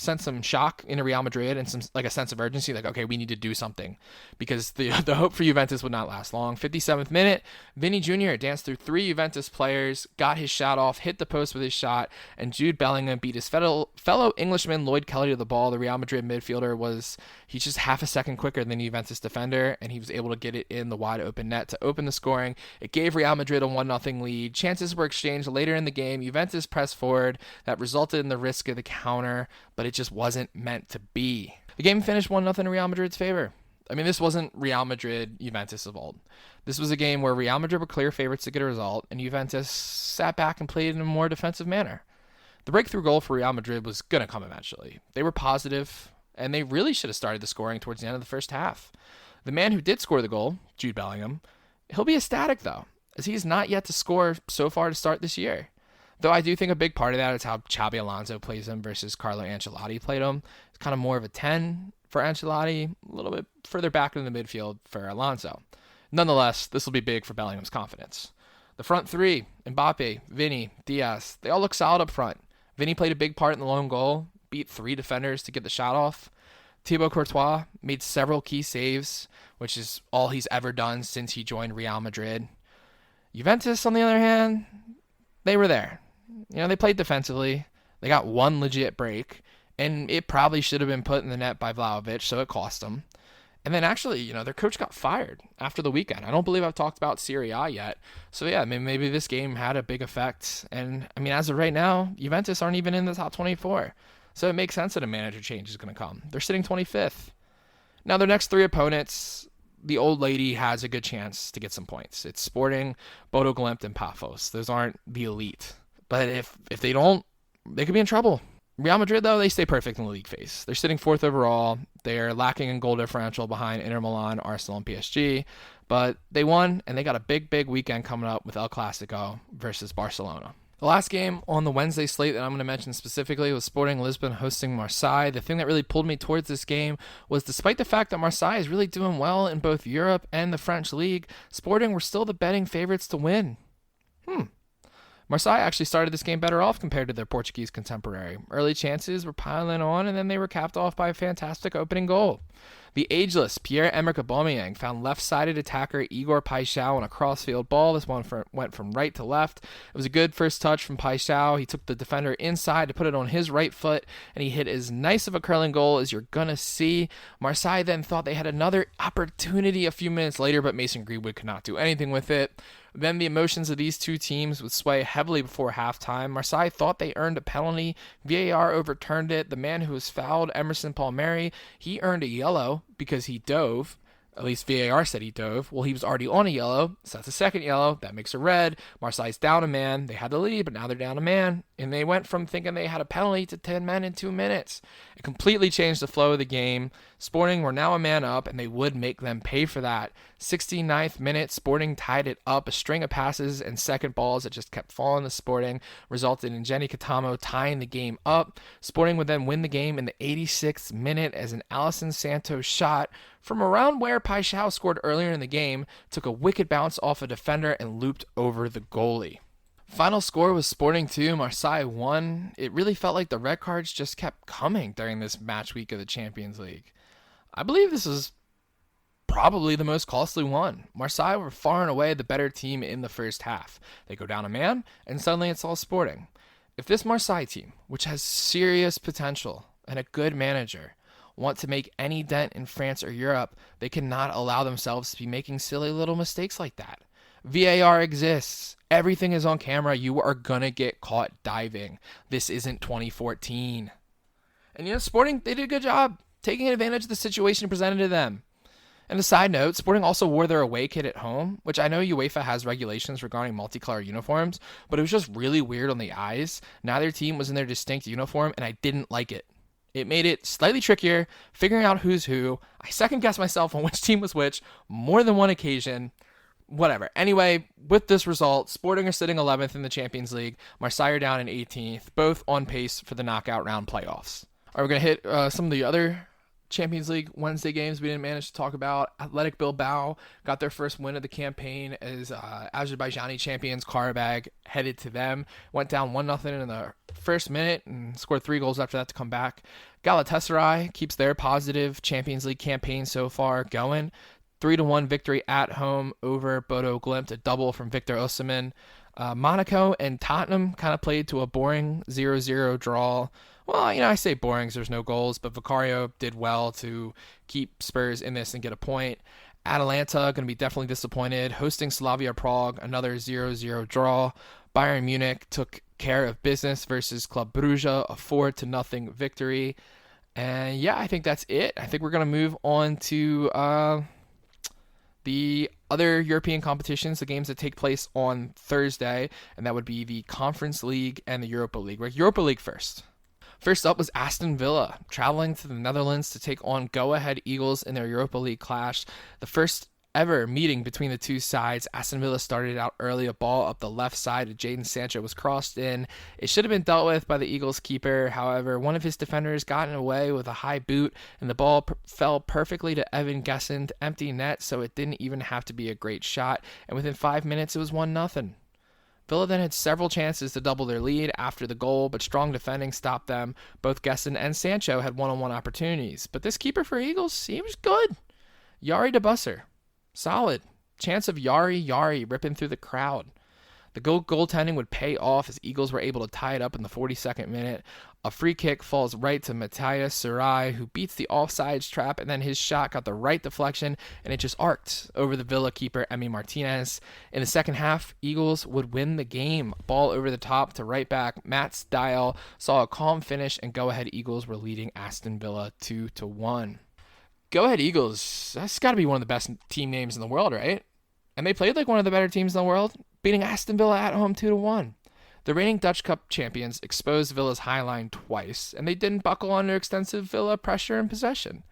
sent some shock into Real Madrid and some, a sense of urgency, okay, we need to do something, because the hope for Juventus would not last long. 57th minute, Vinny Jr. danced through three Juventus players, got his shot off, hit the post with his shot, and Jude Bellingham beat his fellow Englishman Lloyd Kelly to the ball. The Real Madrid midfielder he's just half a second quicker than the Juventus defender, and he was able to get it in the wide open net to open the scoring. It gave Real Madrid a 1-0 lead. Chances were exchanged later in the game. Juventus pressed forward. That resulted in the risk of the counter, but it just wasn't meant to be. The game finished 1-0 in Real Madrid's favor. I mean, this wasn't Real Madrid Juventus of old. This was a game where Real Madrid were clear favorites to get a result, and Juventus sat back and played in a more defensive manner. The breakthrough goal for Real Madrid was going to come eventually. They were positive, and they really should have started the scoring towards the end of the first half. The man who did score the goal, Jude Bellingham, he'll be ecstatic though, as he's not yet to score so far to start this year. Though I do think a big part of that is how Xabi Alonso plays him versus Carlo Ancelotti played him. It's kind of more of a 10 for Ancelotti, a little bit further back in the midfield for Alonso. Nonetheless, this will be big for Bellingham's confidence. The front three, Mbappe, Vinny, Diaz, they all look solid up front. Vinny played a big part in the lone goal, beat three defenders to get the shot off. Thibaut Courtois made several key saves, which is all he's ever done since he joined Real Madrid. Juventus, on the other hand, they were there. They played defensively. They got one legit break, and it probably should have been put in the net by Vlahovic, so it cost them. And then actually, their coach got fired after the weekend. I don't believe I've talked about Serie A yet. So yeah, maybe this game had a big effect. And I mean, as of right now, Juventus aren't even in the top 24. So it makes sense that a manager change is going to come. They're sitting 25th. Now their next three opponents, the old lady has a good chance to get some points. It's Sporting, Bodo Glimt, and Paphos. Those aren't the elite. But if they don't, they could be in trouble. Real Madrid, though, they stay perfect in the league phase. They're sitting fourth overall. They're lacking in goal differential behind Inter Milan, Arsenal, and PSG. But they won, and they got a big weekend coming up with El Clasico versus Barcelona. The last game on the Wednesday slate that I'm going to mention specifically was Sporting Lisbon hosting Marseille. The thing that really pulled me towards this game was, despite the fact that Marseille is really doing well in both Europe and the French league, Sporting were still the betting favorites to win. Marseille actually started this game better off compared to their Portuguese contemporary. Early chances were piling on, and then they were capped off by a fantastic opening goal. The ageless Pierre-Emerick Aubameyang found left-sided attacker Igor Paixão on a crossfield ball. This one went from right to left. It was a good first touch from Paixão. He took the defender inside to put it on his right foot, and he hit as nice of a curling goal as you're going to see. Marseille then thought they had another opportunity a few minutes later, but Mason Greenwood could not do anything with it. Then the emotions of these two teams would sway heavily before halftime. Marseille thought they earned a penalty. VAR overturned it. The man who was fouled, Emerson Palmieri, he earned a yellow because he dove. At least VAR said he dove. Well, he was already on a yellow, so that's a second yellow. That makes a red. Marseille's down a man. They had the lead, but now they're down a man. And they went from thinking they had a penalty to 10 men in 2 minutes. It completely changed the flow of the game. Sporting were now a man up, and they would make them pay for that. 69th minute, Sporting tied it up. A string of passes and second balls that just kept falling to Sporting resulted in Jenny Katamo tying the game up. Sporting would then win the game in the 86th minute as an Alisson Santos shot from around where Paixão scored earlier in the game took a wicked bounce off a defender and looped over the goalie. Final score was Sporting 2, Marseille 1. It really felt like the red cards just kept coming during this match week of the Champions League. I believe this is probably the most costly one. Marseille were far and away the better team in the first half. They go down a man, and suddenly it's all Sporting. If this Marseille team, which has serious potential and a good manager, want to make any dent in France or Europe, they cannot allow themselves to be making silly little mistakes like that. VAR exists. Everything is on camera. You are going to get caught diving. This isn't 2014. And Sporting, they did a good job taking advantage of the situation presented to them. And a side note, Sporting also wore their away kit at home, which I know UEFA has regulations regarding multicolor uniforms, but it was just really weird on the eyes. Neither team was in their distinct uniform, and I didn't like it. It made it slightly trickier, figuring out who's who. I second-guessed myself on which team was which more than one occasion. Whatever. Anyway, with this result, Sporting are sitting 11th in the Champions League. Marseille are down in 18th, both on pace for the knockout round playoffs. All right, we're going to hit some of the other Champions League Wednesday games we didn't manage to talk about. Athletic Bilbao got their first win of the campaign as Azerbaijani champions Karabag headed to them. Went down 1-0 in the first minute and scored 3 goals after that to come back. Galatasaray keeps their positive Champions League campaign so far going. 3-1 victory at home over Bodo Glimt, a double from Victor Osimhen. Monaco and Tottenham kind of played to a boring 0-0 draw. Well, I say boring because there's no goals, but Vicario did well to keep Spurs in this and get a point. Atalanta going to be definitely disappointed. Hosting Slavia Prague, another 0-0 draw. Bayern Munich took care of business versus Club Brugge, a 4-0 victory. And yeah, I think that's it. I think we're going to move on to the other European competitions, the games that take place on Thursday, and that would be the Conference League and the Europa League. We're Europa League first. First up was Aston Villa, traveling to the Netherlands to take on Go Ahead Eagles in their Europa League clash. The first ever meeting between the two sides. Aston Villa started out early. A ball up the left side of Jadon Sancho was crossed in. It should have been dealt with by the Eagles keeper. However, one of his defenders got in away with a high boot, and the ball fell perfectly to Evan Gessen to empty net, so it didn't even have to be a great shot. And within 5 minutes, it was 1-0. Villa then had several chances to double their lead after the goal, but strong defending stopped them. Both Gessen and Sancho had one-on-one opportunities. But this keeper for Eagles, he was good. Yari de Busser, solid. Chance of Yari ripping through the crowd. The goaltending would pay off as Eagles were able to tie it up in the 42nd minute. A free kick falls right to Matthias Sarai, who beats the offsides trap, and then his shot got the right deflection, and it just arced over the Villa keeper, Emi Martinez. In the second half, Eagles would win the game. Ball over the top to right back. Matt Style saw a calm finish, and Go Ahead Eagles were leading Aston Villa 2-1. Go Ahead Eagles, that's got to be one of the best team names in the world, right? And they played like one of the better teams in the world, beating Aston Villa at home 2-1. The reigning Dutch Cup champions exposed Villa's high line twice, and they didn't buckle under extensive Villa pressure and possession.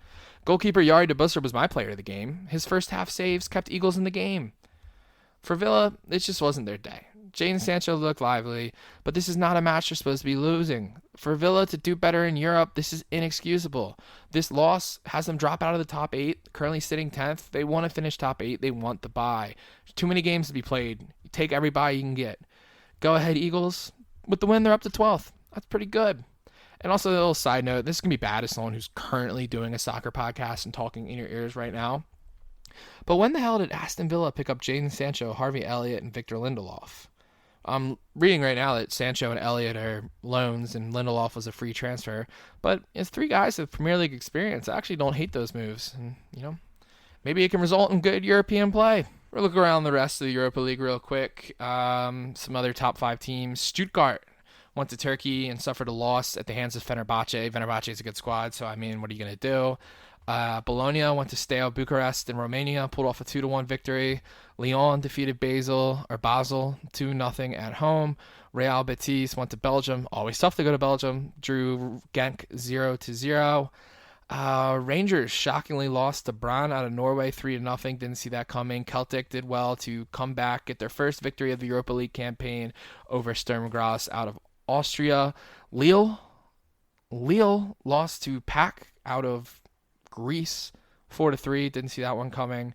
Goalkeeper Yari de Busser was my player of the game. His first half saves kept Eagles in the game. For Villa, it just wasn't their day. Jadon Sancho looked lively, but this is not a match they're supposed to be losing. For Villa to do better in Europe, this is inexcusable. This loss has them drop out of the top 8, currently sitting 10th. They want to finish top 8. They want the bye. There's too many games to be played. You take every bye you can get. Go ahead, Eagles. With the win, they're up to 12th. That's pretty good. And also, a little side note, this is going to be bad as someone who's currently doing a soccer podcast and talking in your ears right now. But when the hell did Aston Villa pick up Jadon Sancho, Harvey Elliott, and Victor Lindelof? I'm reading right now that Sancho and Elliott are loans and Lindelof was a free transfer. But as three guys with Premier League experience, I actually don't hate those moves. And, maybe it can result in good European play. We'll look around the rest of the Europa League real quick. Some other top 5 teams. Stuttgart went to Turkey and suffered a loss at the hands of Fenerbahce. Fenerbahce is a good squad, so what are you going to do? Bologna went to Steaua Bucharest in Romania, pulled off a 2-1 victory. Lyon defeated Basel 2-0 at home. Real Betis went to Belgium. Always tough to go to Belgium. Drew Genk 0-0. Rangers shockingly lost to Brann out of Norway 3-0. Didn't see that coming. Celtic did well to come back, get their first victory of the Europa League campaign over Sturm Graz out of Austria. Lille lost to PAOK out of Greece 4-3. Didn't see that one coming.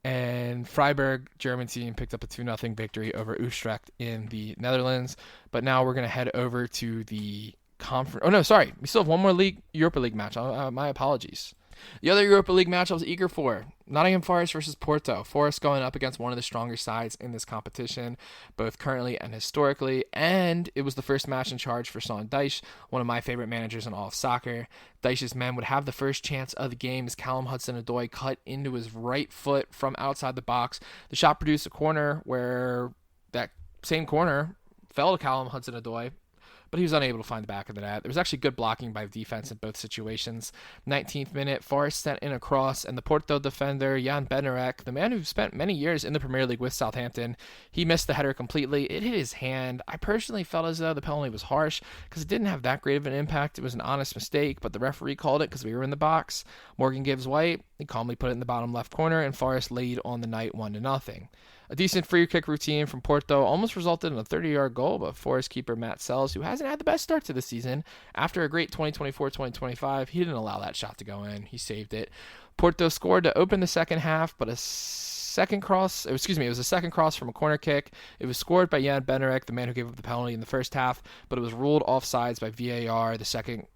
And Freiburg, German team, picked up a 2-0 victory over Utrecht in the Netherlands. But now we're going to head over to the conference. Oh, no, sorry. We still have one more Europa League match. My apologies. The other Europa League match I was eager for, Nottingham Forest versus Porto. Forest going up against one of the stronger sides in this competition, both currently and historically, and it was the first match in charge for Sean Dyche, one of my favorite managers in all of soccer. Dyche's men would have the first chance of the game as Callum Hudson-Odoi cut into his right foot from outside the box. The shot produced a corner where that same corner fell to Callum Hudson-Odoi, but he was unable to find the back of the net. There was actually good blocking by defense in both situations. 19th minute, Forest sent in a cross, and the Porto defender, Jan Bednarek, the man who spent many years in the Premier League with Southampton, he missed the header completely. It hit his hand. I personally felt as though the penalty was harsh because it didn't have that great of an impact. It was an honest mistake, but the referee called it because we were in the box. Morgan Gibbs White, he calmly put it in the bottom left corner, and Forest laid on the night 1-0. A decent free kick routine from Porto almost resulted in a 30-yard goal, but Forest keeper Matt Sells, who hasn't had the best start to the season, after a great 2024-2025, he didn't allow that shot to go in. He saved it. Porto scored to open the second half, but it was a second cross from a corner kick. It was scored by Jan Bednarek, the man who gave up the penalty in the first half, but it was ruled offsides by VAR, the second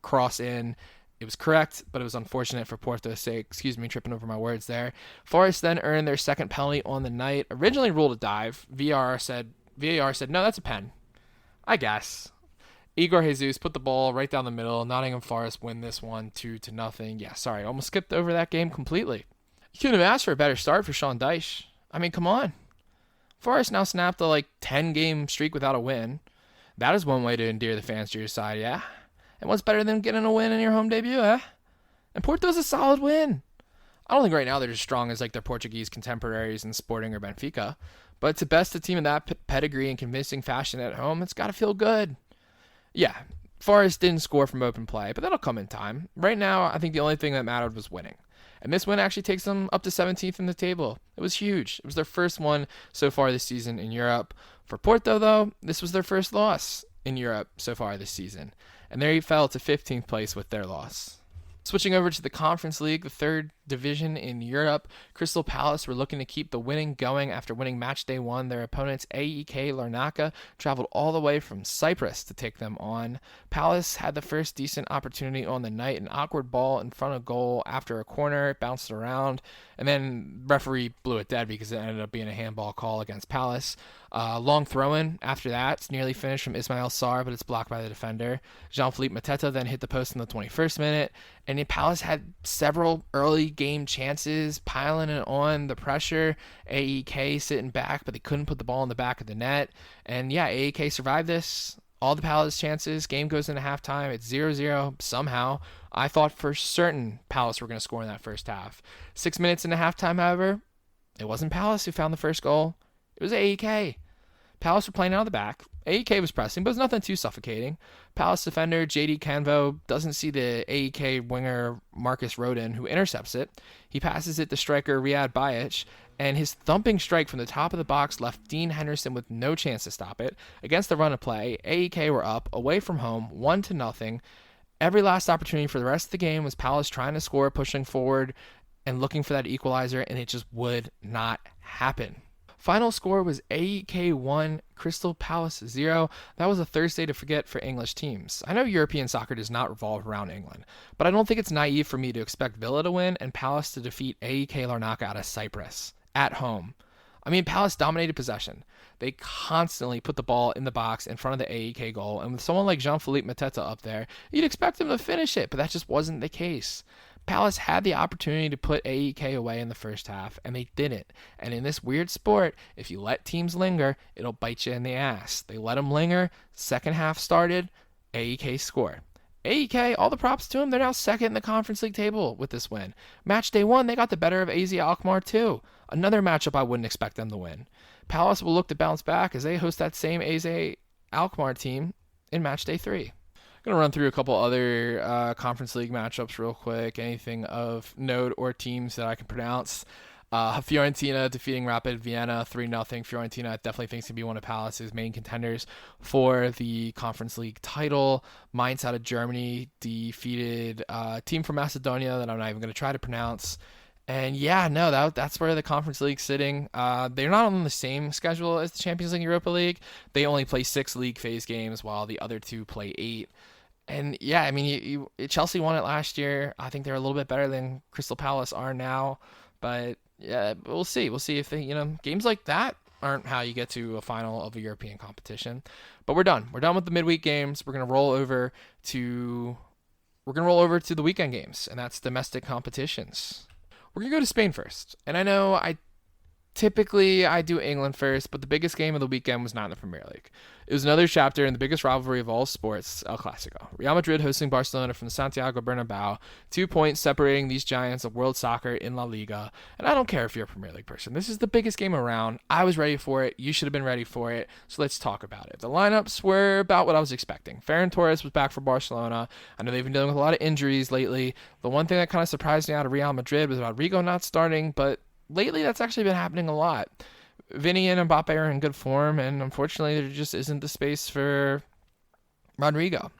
cross in. It was correct, but it was unfortunate for Porto's sake. Excuse me, tripping over my words there. Forest then earned their second penalty on the night. Originally ruled a dive. VAR said, no, that's a pen. I guess. Igor Jesus put the ball right down the middle. Nottingham Forest win this one 2-0. Yeah, sorry, I almost skipped over that game completely. You couldn't have asked for a better start for Sean Dyche. I mean, come on. Forest now snapped a 10-game streak without a win. That is one way to endear the fans to your side, yeah? And what's better than getting a win in your home debut, eh? And Porto's a solid win. I don't think right now they're as strong as their Portuguese contemporaries in Sporting or Benfica, but to best a team in that pedigree in convincing fashion at home, it's got to feel good. Yeah, Forest didn't score from open play, but that'll come in time. Right now, I think the only thing that mattered was winning. And this win actually takes them up to 17th in the table. It was huge. It was their first one so far this season in Europe. For Porto, though, this was their first loss in Europe so far this season. And there he fell to 15th place with their loss. Switching over to the Conference League, the third division in Europe, Crystal Palace were looking to keep the winning going after winning Matchday 1. Their opponents, AEK Larnaca, traveled all the way from Cyprus to take them on. Palace had the first decent opportunity on the night, an awkward ball in front of goal after a corner, it bounced around, and then referee blew it dead because it ended up being a handball call against Palace. Long throw-in after that. It's nearly finished from Ismail Sarr, but it's blocked by the defender. Jean-Philippe Mateta then hit the post in the 21st minute, and Palace had several early game chances, piling it on the pressure. AEK sitting back, but they couldn't put the ball in the back of the net. And yeah, AEK survived this. All the Palace chances. Game goes into halftime. It's 0-0 somehow. I thought for certain Palace were going to score in that first half. 6 minutes into halftime, however, it wasn't Palace who found the first goal. It was AEK. Palace were playing out of the back. AEK was pressing, but it was nothing too suffocating. Palace defender JD Canvo doesn't see the AEK winger Marcus Rodin, who intercepts it. He passes it to striker Riyad Bayic, and his thumping strike from the top of the box left Dean Henderson with no chance to stop it. Against the run of play, AEK were up, away from home, 1-0. Every last opportunity for the rest of the game was Palace trying to score, pushing forward, and looking for that equalizer, and it just would not happen. Final score was AEK 1, Crystal Palace 0. That was a Thursday to forget for English teams. I know European soccer does not revolve around England, but I don't think it's naive for me to expect Villa to win and Palace to defeat AEK Larnaca out of Cyprus at home. I mean, Palace dominated possession. They constantly put the ball in the box in front of the AEK goal, and with someone like Jean-Philippe Mateta up there, you'd expect them to finish it, but that just wasn't the case. Palace had the opportunity to put AEK away in the first half, and they didn't. And in this weird sport, if you let teams linger, it'll bite you in the ass. They let them linger. Second half started, AEK scored. AEK, all the props to them. They're now second in the Conference League table with this win. Matchday 1, they got the better of AZ Alkmaar too. Another matchup I wouldn't expect them to win. Palace will look to bounce back as they host that same AZ Alkmaar team in Matchday 3. I'm going to run through a couple other Conference League matchups real quick. Anything of note or teams that I can pronounce. Fiorentina defeating Rapid Vienna 3-0. Fiorentina definitely thinks to be one of Palace's main contenders for the Conference League title. Mainz out of Germany defeated a team from Macedonia that I'm not even going to try to pronounce. And yeah, no, that's where the Conference League's sitting. They're not on the same schedule as the Champions League and Europa League. They only play 6 league phase games while the other 2 play 8. And yeah, I mean, Chelsea won it last year. I think they're a little bit better than Crystal Palace are now. But yeah, we'll see. We'll see if they, games like that aren't how you get to a final of a European competition. But we're done. We're done with the midweek games. We're gonna roll over to the weekend games, and that's domestic competitions. We're gonna go to Spain first. And I know typically I do England first, but the biggest game of the weekend was not in the Premier League. It was another chapter in the biggest rivalry of all sports, El Clasico. Real Madrid hosting Barcelona from the Santiago Bernabeu, 2 points separating these giants of world soccer in La Liga. And I don't care if you're a Premier League person. This is the biggest game around. I was ready for it. You should have been ready for it. So let's talk about it. The lineups were about what I was expecting. Ferran Torres was back for Barcelona. I know they've been dealing with a lot of injuries lately. The one thing that kind of surprised me out of Real Madrid was Rodrigo not starting, but lately that's actually been happening a lot. Vinny and Mbappe are in good form, and unfortunately there just isn't the space for Rodrigo.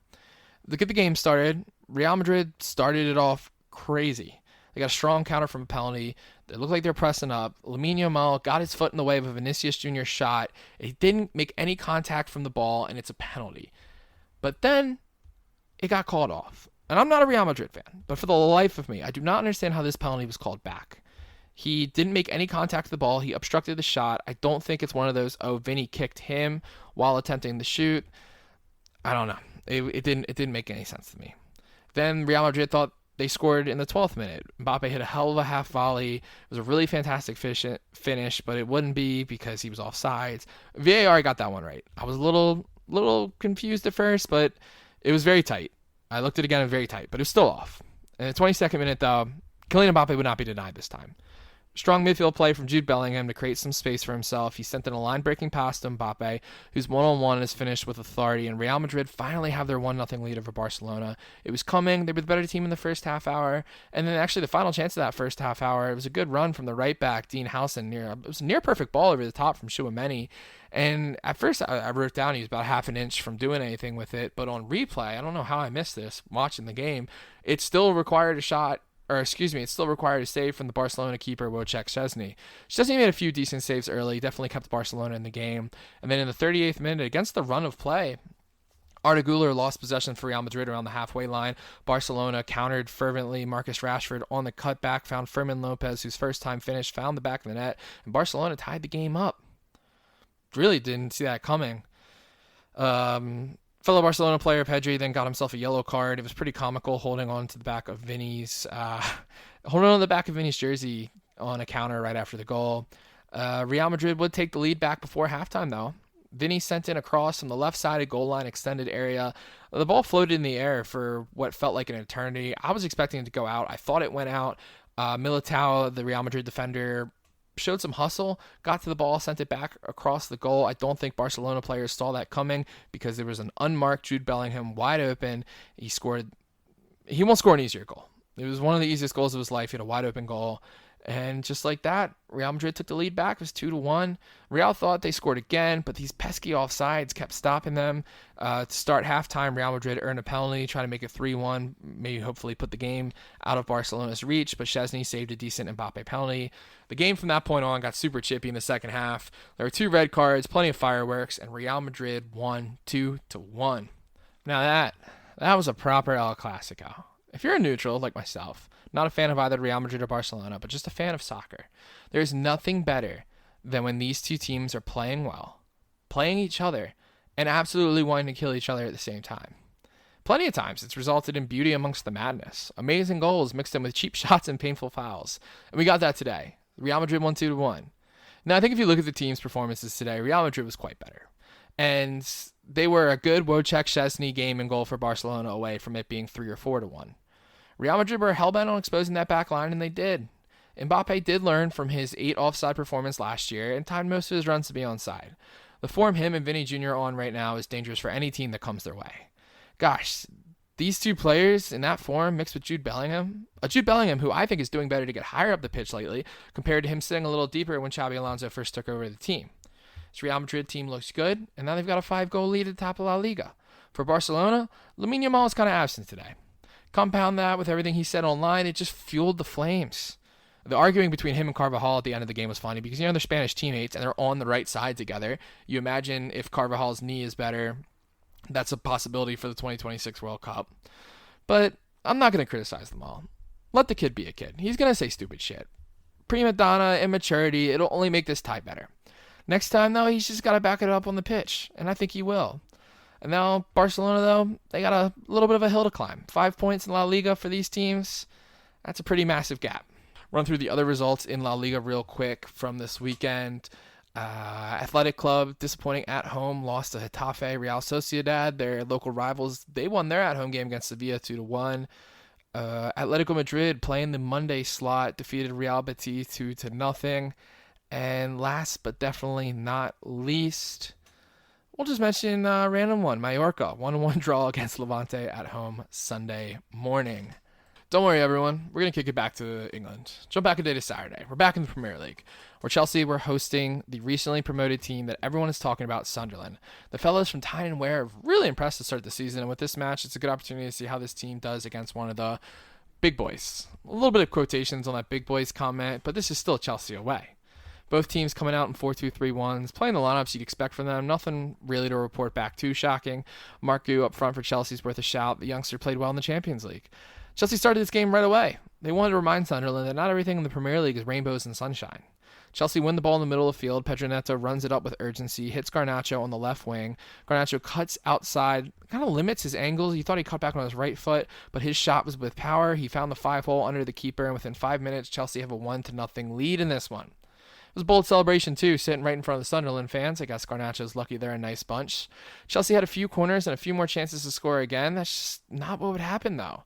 To get the game started, Real Madrid started it off crazy. They got a strong counter from a penalty. They looked like they're pressing up. Lamine Yamal got his foot in the way of a Vinicius Jr. shot. It didn't make any contact from the ball, and it's a penalty. But then it got called off. And I'm not a Real Madrid fan, but for the life of me, I do not understand how this penalty was called back. He didn't make any contact with the ball. He obstructed the shot. I don't think it's one of those, Vinny kicked him while attempting the shoot. I don't know. It didn't make any sense to me. Then Real Madrid thought they scored in the 12th minute. Mbappe hit a hell of a half volley. It was a really fantastic finish, but it wouldn't be because he was offsides. VAR got that one right. I was a little confused at first, but it was very tight. I looked at it again, and very tight, but it was still off. In the 22nd minute, though, Kylian Mbappe would not be denied this time. Strong midfield play from Jude Bellingham to create some space for himself. He sent in a line-breaking pass to Mbappe, whose one-on-one is finished with authority, and Real Madrid finally have their 1-0 lead over Barcelona. It was coming. They were the better team in the first half hour, and then actually the final chance of that first half hour, it was a good run from the right back, Dean Howson. It was a near-perfect ball over the top from Tchouaméni, and at first I wrote down he was about half an inch from doing anything with it, but on replay, I don't know how I missed this watching the game, it still required it still required a save from the Barcelona keeper, Wojciech Szczesny. Szczesny made a few decent saves early, definitely kept Barcelona in the game. And then in the 38th minute, against the run of play, Arda Güler lost possession for Real Madrid around the halfway line. Barcelona countered fervently. Marcus Rashford on the cutback found Fermin Lopez, whose first time finish found the back of the net, and Barcelona tied the game up. Really didn't see that coming. Fellow Barcelona player Pedri then got himself a yellow card. It was pretty comical holding on to the back of Vinny's jersey on a counter right after the goal. Real Madrid would take the lead back before halftime though. Vinny sent in a cross from the left-sided goal line extended area. The ball floated in the air for what felt like an eternity. I was expecting it to go out. I thought it went out. Militao, the Real Madrid defender, showed some hustle, got to the ball, sent it back across the goal. I don't think Barcelona players saw that coming because there was an unmarked Jude Bellingham wide open. He won't score an easier goal. It was one of the easiest goals of his life. He had a wide open goal. And just like that, Real Madrid took the lead back. It was 2-1. Real thought they scored again, but these pesky offsides kept stopping them. To start halftime, Real Madrid earned a penalty, trying to make it 3-1, maybe hopefully put the game out of Barcelona's reach, but Szczesny saved a decent Mbappe penalty. The game from that point on got super chippy in the second half. There were 2 red cards, plenty of fireworks, and Real Madrid won 2-1. Now that was a proper El Clasico. If you're a neutral like myself, not a fan of either Real Madrid or Barcelona, but just a fan of soccer, there's nothing better than when these two teams are playing well, playing each other, and absolutely wanting to kill each other at the same time. Plenty of times it's resulted in beauty amongst the madness. Amazing goals mixed in with cheap shots and painful fouls. And we got that today. Real Madrid won 2-1. Now I think if you look at the team's performances today, Real Madrid was quite better. And they were a good Wojciech Szczesny game and goal for Barcelona away from it being 3 or 4-1. Real Madrid were hellbent on exposing that back line, and they did. Mbappe did learn from his 8 offside performance last year and timed most of his runs to be onside. The form him and Vinny Jr. are on right now is dangerous for any team that comes their way. Gosh, these 2 players in that form mixed with Jude Bellingham, who I think is doing better to get higher up the pitch lately compared to him sitting a little deeper when Xabi Alonso first took over the team. This Real Madrid team looks good, and now they've got a 5-goal lead at the top of La Liga. For Barcelona, Lamine Yamal is kind of absent today. Compound that with everything he said online, it just fueled the flames. The arguing between him and Carvajal at the end of the game was funny because, they're Spanish teammates and they're on the right side together. You imagine if Carvajal's knee is better, that's a possibility for the 2026 World Cup. But I'm not going to criticize them all. Let the kid be a kid. He's going to say stupid shit. Prima donna, immaturity, it'll only make this tie better. Next time, though, he's just got to back it up on the pitch, and I think he will. And now Barcelona, though, they got a little bit of a hill to climb. 5 points in La Liga for these teams. That's a pretty massive gap. Run through the other results in La Liga real quick from this weekend. Athletic Club, disappointing at home, lost to Getafe. Real Sociedad, their local rivals, they won their at-home game against Sevilla 2-1. Atletico Madrid, playing the Monday slot, defeated Real Betis 2-0. And last but definitely not least, we'll just mention a random one. Mallorca, 1-1 draw against Levante at home Sunday morning. Don't worry, everyone. We're going to kick it back to England. Jump back a day to Saturday. We're back in the Premier League, where Chelsea were hosting the recently promoted team that everyone is talking about, Sunderland. The fellas from Tyne and Wear have really impressed to start the season, and with this match, it's a good opportunity to see how this team does against one of the big boys. A little bit of quotations on that big boys comment, but this is still Chelsea away. Both teams coming out in 4-2-3-1s, playing the lineups you'd expect from them. Nothing really to report back too shocking. Mark Gu up front for Chelsea's worth a shout. The youngster played well in the Champions League. Chelsea started this game right away. They wanted to remind Sunderland that not everything in the Premier League is rainbows and sunshine. Chelsea win the ball in the middle of the field. Pedro Neto runs it up with urgency, hits Garnacho on the left wing. Garnacho cuts outside, kind of limits his angles. You thought he cut back on his right foot, but his shot was with power. He found the 5-hole under the keeper, and within 5 minutes, Chelsea have a 1-0 lead in this one. It was a bold celebration, too, sitting right in front of the Sunderland fans. I guess Garnacho's lucky they're a nice bunch. Chelsea had a few corners and a few more chances to score again. That's just not what would happen, though.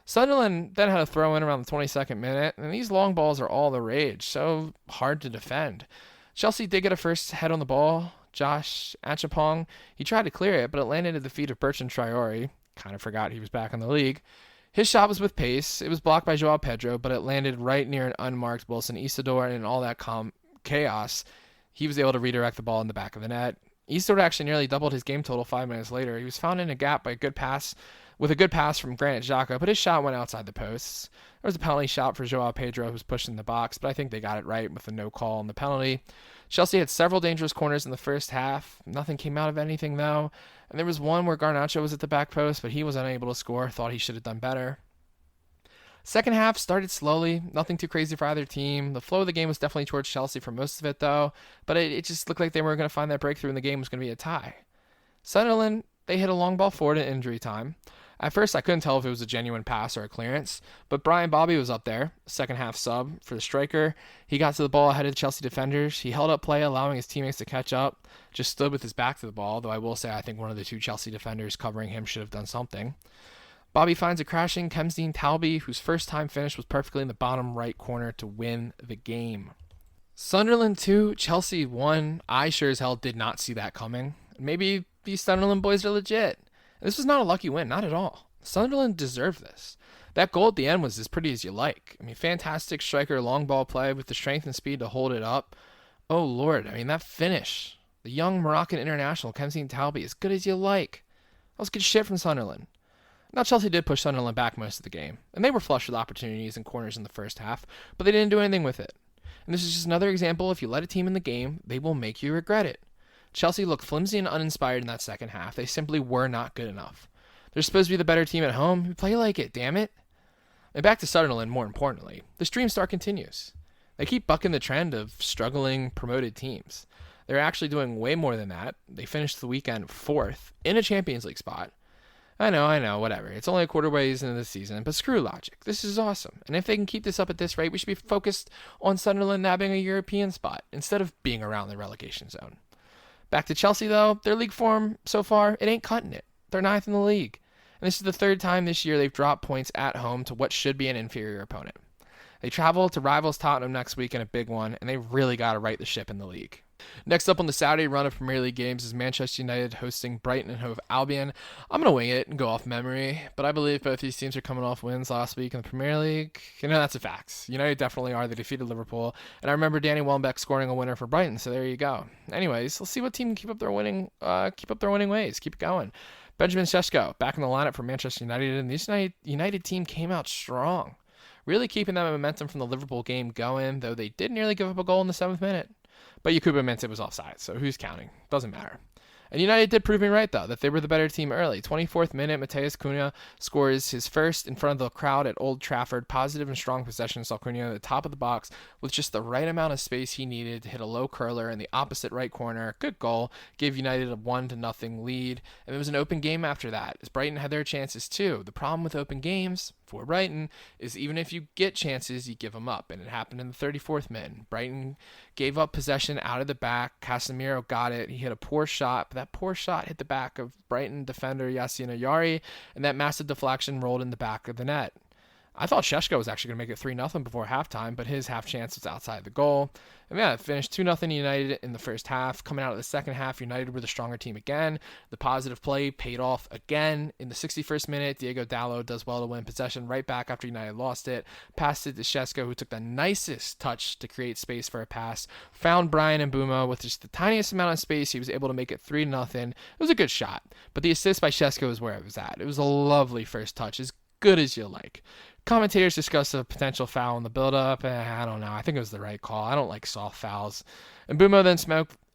Sunderland then had a throw in around the 22nd minute, and these long balls are all the rage, so hard to defend. Chelsea did get a first head on the ball. Josh Achapong, he tried to clear it, but it landed at the feet of Bertrand Traore. Kind of forgot he was back in the league. His shot was with pace. It was blocked by Joao Pedro, but it landed right near an unmarked Wilson Isidore, and in all that chaos, he was able to redirect the ball in the back of the net. Isidore actually nearly doubled his game total 5 minutes later. He was found in a gap by a good pass from Granit Xhaka, but his shot went outside the posts. There was a penalty shot for Joao Pedro, who was pushed in the box, but I think they got it right with a no call on the penalty. Chelsea had several dangerous corners in the first half. Nothing came out of anything, though. And there was one where Garnacho was at the back post, but he was unable to score. Thought he should have done better. Second half started slowly. Nothing too crazy for either team. The flow of the game was definitely towards Chelsea for most of it, though. But it just looked like they weren't going to find that breakthrough, and the game was going to be a tie. Sunderland, they hit a long ball forward at injury time. At first, I couldn't tell if it was a genuine pass or a clearance, but Brian Bobby was up there, second half sub for the striker. He got to the ball ahead of the Chelsea defenders. He held up play, allowing his teammates to catch up, just stood with his back to the ball, though I will say I think one of the 2 Chelsea defenders covering him should have done something. Bobby finds a crashing Kemsdean Talby, whose first time finish was perfectly in the bottom right corner to win the game. Sunderland 2, Chelsea 1. I sure as hell did not see that coming. Maybe these Sunderland boys are legit. This was not a lucky win, not at all. Sunderland deserved this. That goal at the end was as pretty as you like. I mean, fantastic striker, long ball play with the strength and speed to hold it up. Oh, Lord. I mean, that finish. The young Moroccan international, Kemsine Talbi, as good as you like. That was good shit from Sunderland. Now, Chelsea did push Sunderland back most of the game, and they were flush with opportunities and corners in the first half, but they didn't do anything with it. And this is just another example, if you let a team in the game, they will make you regret it. Chelsea looked flimsy and uninspired in that second half. They simply were not good enough. They're supposed to be the better team at home. You play like it, damn it. And back to Sunderland, more importantly, the stream star continues. They keep bucking the trend of struggling promoted teams. They're actually doing way more than that. They finished the weekend 4th in a Champions League spot. I know, whatever. It's only a quarter ways into the season, but screw logic. This is awesome. And if they can keep this up at this rate, we should be focused on Sunderland nabbing a European spot instead of being around the relegation zone. Back to Chelsea, though. Their league form so far, it ain't cutting it. They're 9th in the league. And this is the 3rd time this year they've dropped points at home to what should be an inferior opponent. They travel to rivals Tottenham next week in a big one, and they really got to right the ship in the league. Next up on the Saturday run of Premier League games is Manchester United hosting Brighton and Hove Albion. I'm going to wing it and go off memory, but I believe both these teams are coming off wins last week in the Premier League. That's a fact. United definitely are. They defeated Liverpool, and I remember Danny Welbeck scoring a winner for Brighton, so there you go. Anyways, let's see what team can keep up their winning ways. Keep it going. Benjamin Sesko back in the lineup for Manchester United, and this United team came out strong, really keeping that momentum from the Liverpool game going, though they did nearly give up a goal in the 7th minute. But Yakuba meant it was offside, so who's counting? Doesn't matter. And United did prove me right, though, that they were the better team early. 24th minute, Matheus Cunha scores his first in front of the crowd at Old Trafford. Positive and strong possession saw Cunha at the top of the box with just the right amount of space he needed to hit a low curler in the opposite right corner. Good goal. Gave United a 1-0 lead. And it was an open game after that, as Brighton had their chances too. The problem with open games for Brighton is even if you get chances, you give them up. And it happened in the 34th minute. Brighton gave up possession out of the back. Casemiro got it. He hit a poor shot, but that poor shot hit the back of Brighton defender Yassine Ayari, and that massive deflection rolled in the back of the net. I thought Šeško was actually going to make it 3-0 before halftime, but his half chance was outside the goal. And yeah, it finished 2-0 United in the first half. Coming out of the second half, United were the stronger team again. The positive play paid off again. In the 61st minute, Diego Dallo does well to win possession right back after United lost it. Passed it to Šeško, who took the nicest touch to create space for a pass. Found Bryan Mbeumo with just the tiniest amount of space. He was able to make it 3-0. It was a good shot, but the assist by Šeško is where it was at. It was a lovely first touch, as good as you like. Commentators discussed a potential foul in the build-up. I don't know. I think it was the right call. I don't like soft fouls. And Mbeumo then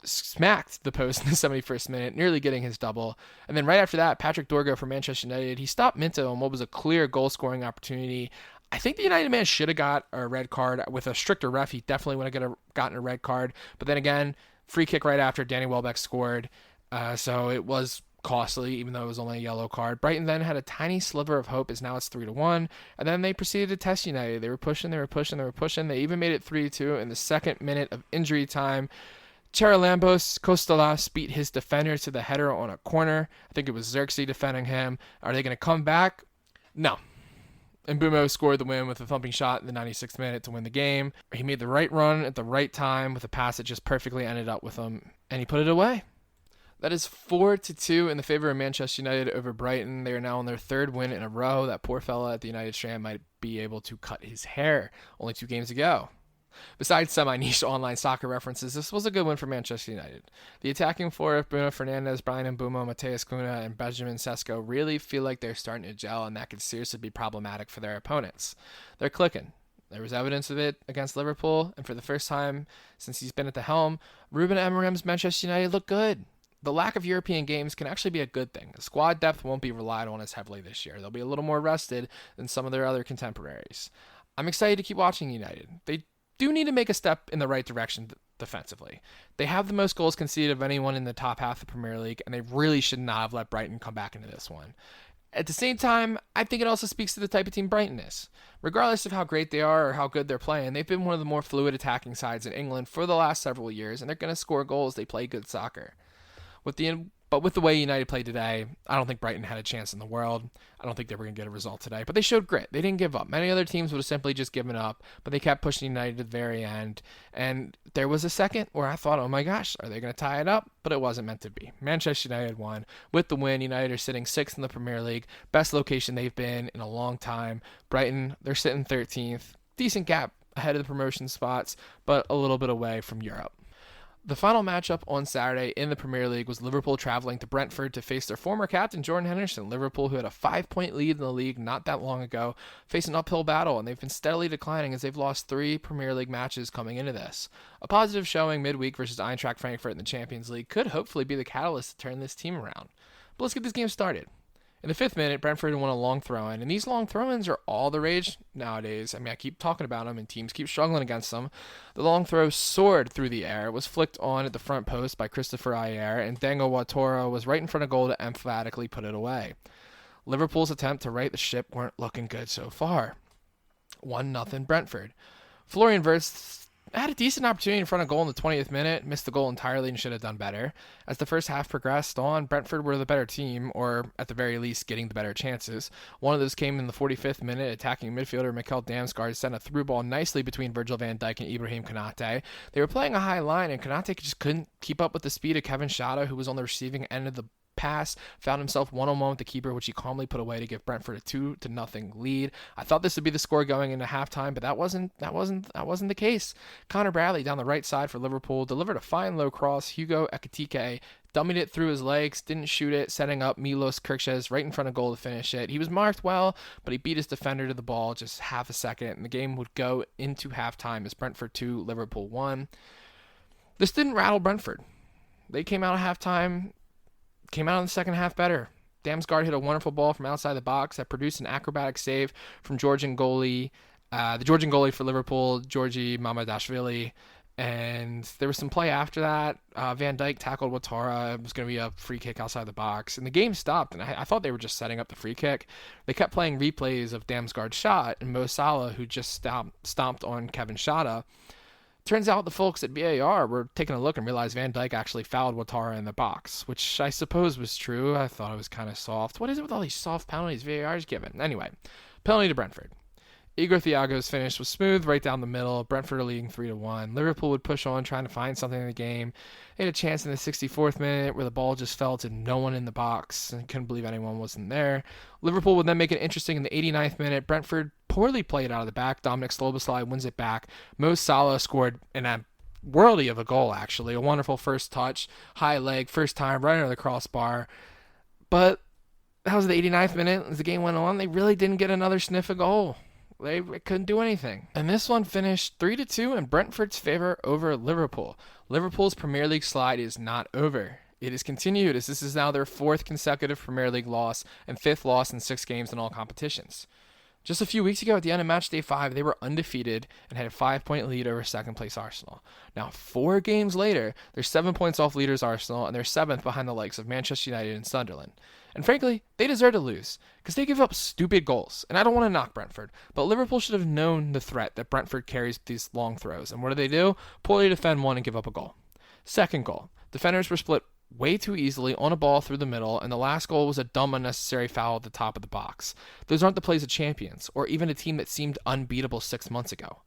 smacked the post in the 71st minute, nearly getting his double. And then right after that, Patrick Dorgo for Manchester United, he stopped Minto on what was a clear goal-scoring opportunity. I think the United man should have got a red card. With a stricter ref, he definitely would have gotten a red card. But then again, free kick right after Danny Welbeck scored. So it was costly, even though it was only a yellow card. Brighton then had a tiny sliver of hope, as now it's 3-1, and then they proceeded to test United. They were pushing. They even made it 3-2 in the 2nd minute of injury time. Charalambos Costalas beat his defender to the header on a corner. I think it was Xerxes defending him. Are they going to come back? No. And Mbeumo scored the win with a thumping shot in the 96th minute to win the game. He made the right run at the right time with a pass that just perfectly ended up with him, and he put it away. That is 4-2 in the favor of Manchester United over Brighton. They are now on their 3rd win in a row. That poor fella at the United Strand might be able to cut his hair. Only 2 games to go. Besides semi-niche online soccer references, this was a good win for Manchester United. The attacking four of Bruno Fernandes, Bryan Mbeumo, Matheus Cunha, and Benjamin Sesko really feel like they're starting to gel, and that could seriously be problematic for their opponents. They're clicking. There was evidence of it against Liverpool, and for the first time since he's been at the helm, Ruben Amorim's Manchester United look good. The lack of European games can actually be a good thing. The squad depth won't be relied on as heavily this year. They'll be a little more rested than some of their other contemporaries. I'm excited to keep watching United. They do need to make a step in the right direction defensively. They have the most goals conceded of anyone in the top half of the Premier League, and they really should not have let Brighton come back into this one. At the same time, I think it also speaks to the type of team Brighton is. Regardless of how great they are or how good they're playing, they've been one of the more fluid attacking sides in England for the last several years, and they're going to score goals. They play good soccer. With the But with the way United played today, I don't think Brighton had a chance in the world. I don't think they were going to get a result today. But they showed grit. They didn't give up. Many other teams would have simply just given up, but they kept pushing United to the very end. And there was a second where I thought, oh my gosh, are they going to tie it up? But it wasn't meant to be. Manchester United won. With the win, United are sitting 6th in the Premier League. Best location they've been in a long time. Brighton, they're sitting 13th. Decent gap ahead of the promotion spots, but a little bit away from Europe. The final matchup on Saturday in the Premier League was Liverpool traveling to Brentford to face their former captain, Jordan Henderson. Liverpool, who had a 5-point lead in the league not that long ago, faced an uphill battle, and they've been steadily declining as they've lost 3 Premier League matches coming into this. A positive showing midweek versus Eintracht Frankfurt in the Champions League could hopefully be the catalyst to turn this team around. But let's get this game started. In the 5th minute, Brentford won a long throw-in, and these long throw-ins are all the rage nowadays. I mean, I keep talking about them, and teams keep struggling against them. The long throw soared through the air, was flicked on at the front post by Christopher Ayer, and Dango Watara was right in front of goal to emphatically put it away. Liverpool's attempt to right the ship weren't looking good so far. 1-0 Brentford. Florian Wirtz had a decent opportunity in front of goal in the 20th minute, missed the goal entirely and should have done better. As the first half progressed on, Brentford were the better team, or at the very least getting the better chances. One of those came in the 45th minute. Attacking midfielder Mikkel Damsgaard sent a through ball nicely between Virgil van Dijk and Ibrahim Konate. They were playing a high line, and Konate just couldn't keep up with the speed of Kevin Schade, who was on the receiving end of the pass, found himself one-on-one with the keeper, which he calmly put away to give Brentford a 2-0 lead. I thought this would be the score going into halftime, but that wasn't the case. Connor Bradley down the right side for Liverpool delivered a fine low cross. Hugo Ekitike dummied it through his legs, didn't shoot it, setting up Milos Kirkes right in front of goal to finish it. He was marked well, but he beat his defender to the ball just half a second, and the game would go into halftime as Brentford 2, Liverpool 1. This didn't rattle Brentford. They came out in the second half better. Damsgaard hit a wonderful ball from outside the box that produced an acrobatic save from the Georgian goalie for Liverpool, Georgi Mamadashvili. And there was some play after that. Van Dijk tackled Ouattara. It was going to be a free kick outside the box. And the game stopped, and I thought they were just setting up the free kick. They kept playing replays of Damsgaard's shot, and Mo Salah, who just stomped on Kevin Schade. Turns out the folks at VAR were taking a look and realized Van Dijk actually fouled Ouattara in the box, which I suppose was true. I thought it was kind of soft. What is it with all these soft penalties VAR's given? Anyway, penalty to Brentford. Igor Thiago's finish was smooth right down the middle. Brentford are leading 3-1. Liverpool would push on, trying to find something in the game. They had a chance in the 64th minute where the ball just fell to no one in the box and couldn't believe anyone wasn't there. Liverpool would then make it interesting in the 89th minute. Brentford poorly played out of the back. Dominic Sloboslai wins it back. Mo Salah scored in a worldy of a goal, actually. A wonderful first touch, high leg, first time, right under the crossbar. But that was the 89th minute. As the game went on, they really didn't get another sniff of goal. They couldn't do anything. And this one finished 3-2 in Brentford's favor over Liverpool. Liverpool's Premier League slide is not over. It is continued, as this is now their 4th consecutive Premier League loss and 5th loss in 6 games in all competitions. Just a few weeks ago at the end of Matchday 5, they were undefeated and had a 5-point lead over second-place Arsenal. Now, 4 games later, they're 7 points off leaders Arsenal, and they're 7th behind the likes of Manchester United and Sunderland. And frankly, they deserve to lose, because they give up stupid goals. And I don't want to knock Brentford, but Liverpool should have known the threat that Brentford carries with these long throws. And what do? Poorly defend one and give up a goal. Second goal. Defenders were split way too easily on a ball through the middle, and the last goal was a dumb, unnecessary foul at the top of the box. Those aren't the plays of champions, or even a team that seemed unbeatable 6 months ago.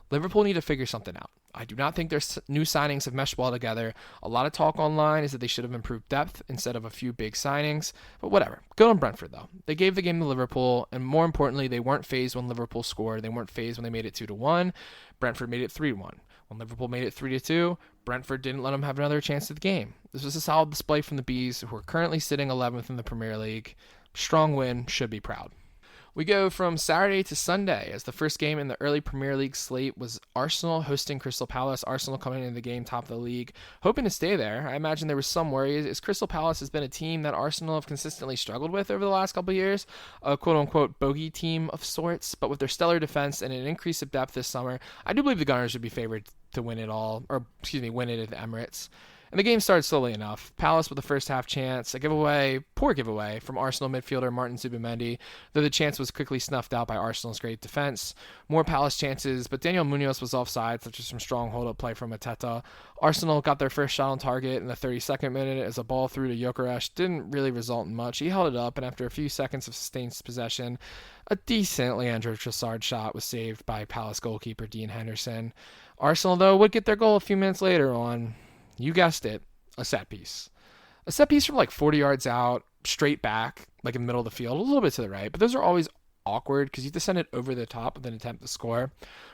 Liverpool need to figure something out. I do not think their new signings have meshed well together. A lot of talk online is that they should have improved depth instead of a few big signings. But whatever. Good on Brentford, though. They gave the game to Liverpool, and more importantly, they weren't phased when Liverpool scored. They weren't phased when they made it 2-1. Brentford made it 3-1. When Liverpool made it 3-2, Brentford didn't let them have another chance at the game. This was a solid display from the Bees, who are currently sitting 11th in the Premier League. Strong win, should be proud. We go from Saturday to Sunday, as the first game in the early Premier League slate was Arsenal hosting Crystal Palace. Arsenal coming into the game top of the league, hoping to stay there. I imagine there was some worry, as Crystal Palace has been a team that Arsenal have consistently struggled with over the last couple of years, a quote-unquote bogey team of sorts, but with their stellar defense and an increase of depth this summer, I do believe the Gunners would be favored to win it all, win it at the Emirates. And the game started slowly enough. Palace with the first half chance, poor giveaway from Arsenal midfielder Martin Zubimendi, though the chance was quickly snuffed out by Arsenal's great defense. More Palace chances, but Daniel Munoz was offside, such as some strong hold-up play from Mateta. Arsenal got their first shot on target in the 32nd minute as a ball through to Gyökeres didn't really result in much. He held it up, and after a few seconds of sustained possession, a decent Leandro Trossard shot was saved by Palace goalkeeper Dean Henderson. Arsenal, though, would get their goal a few minutes later on, you guessed it, a set piece. A set piece from like 40 yards out, straight back, like in the middle of the field, a little bit to the right, but those are always awkward because you have to send it over the top with an attempt to score.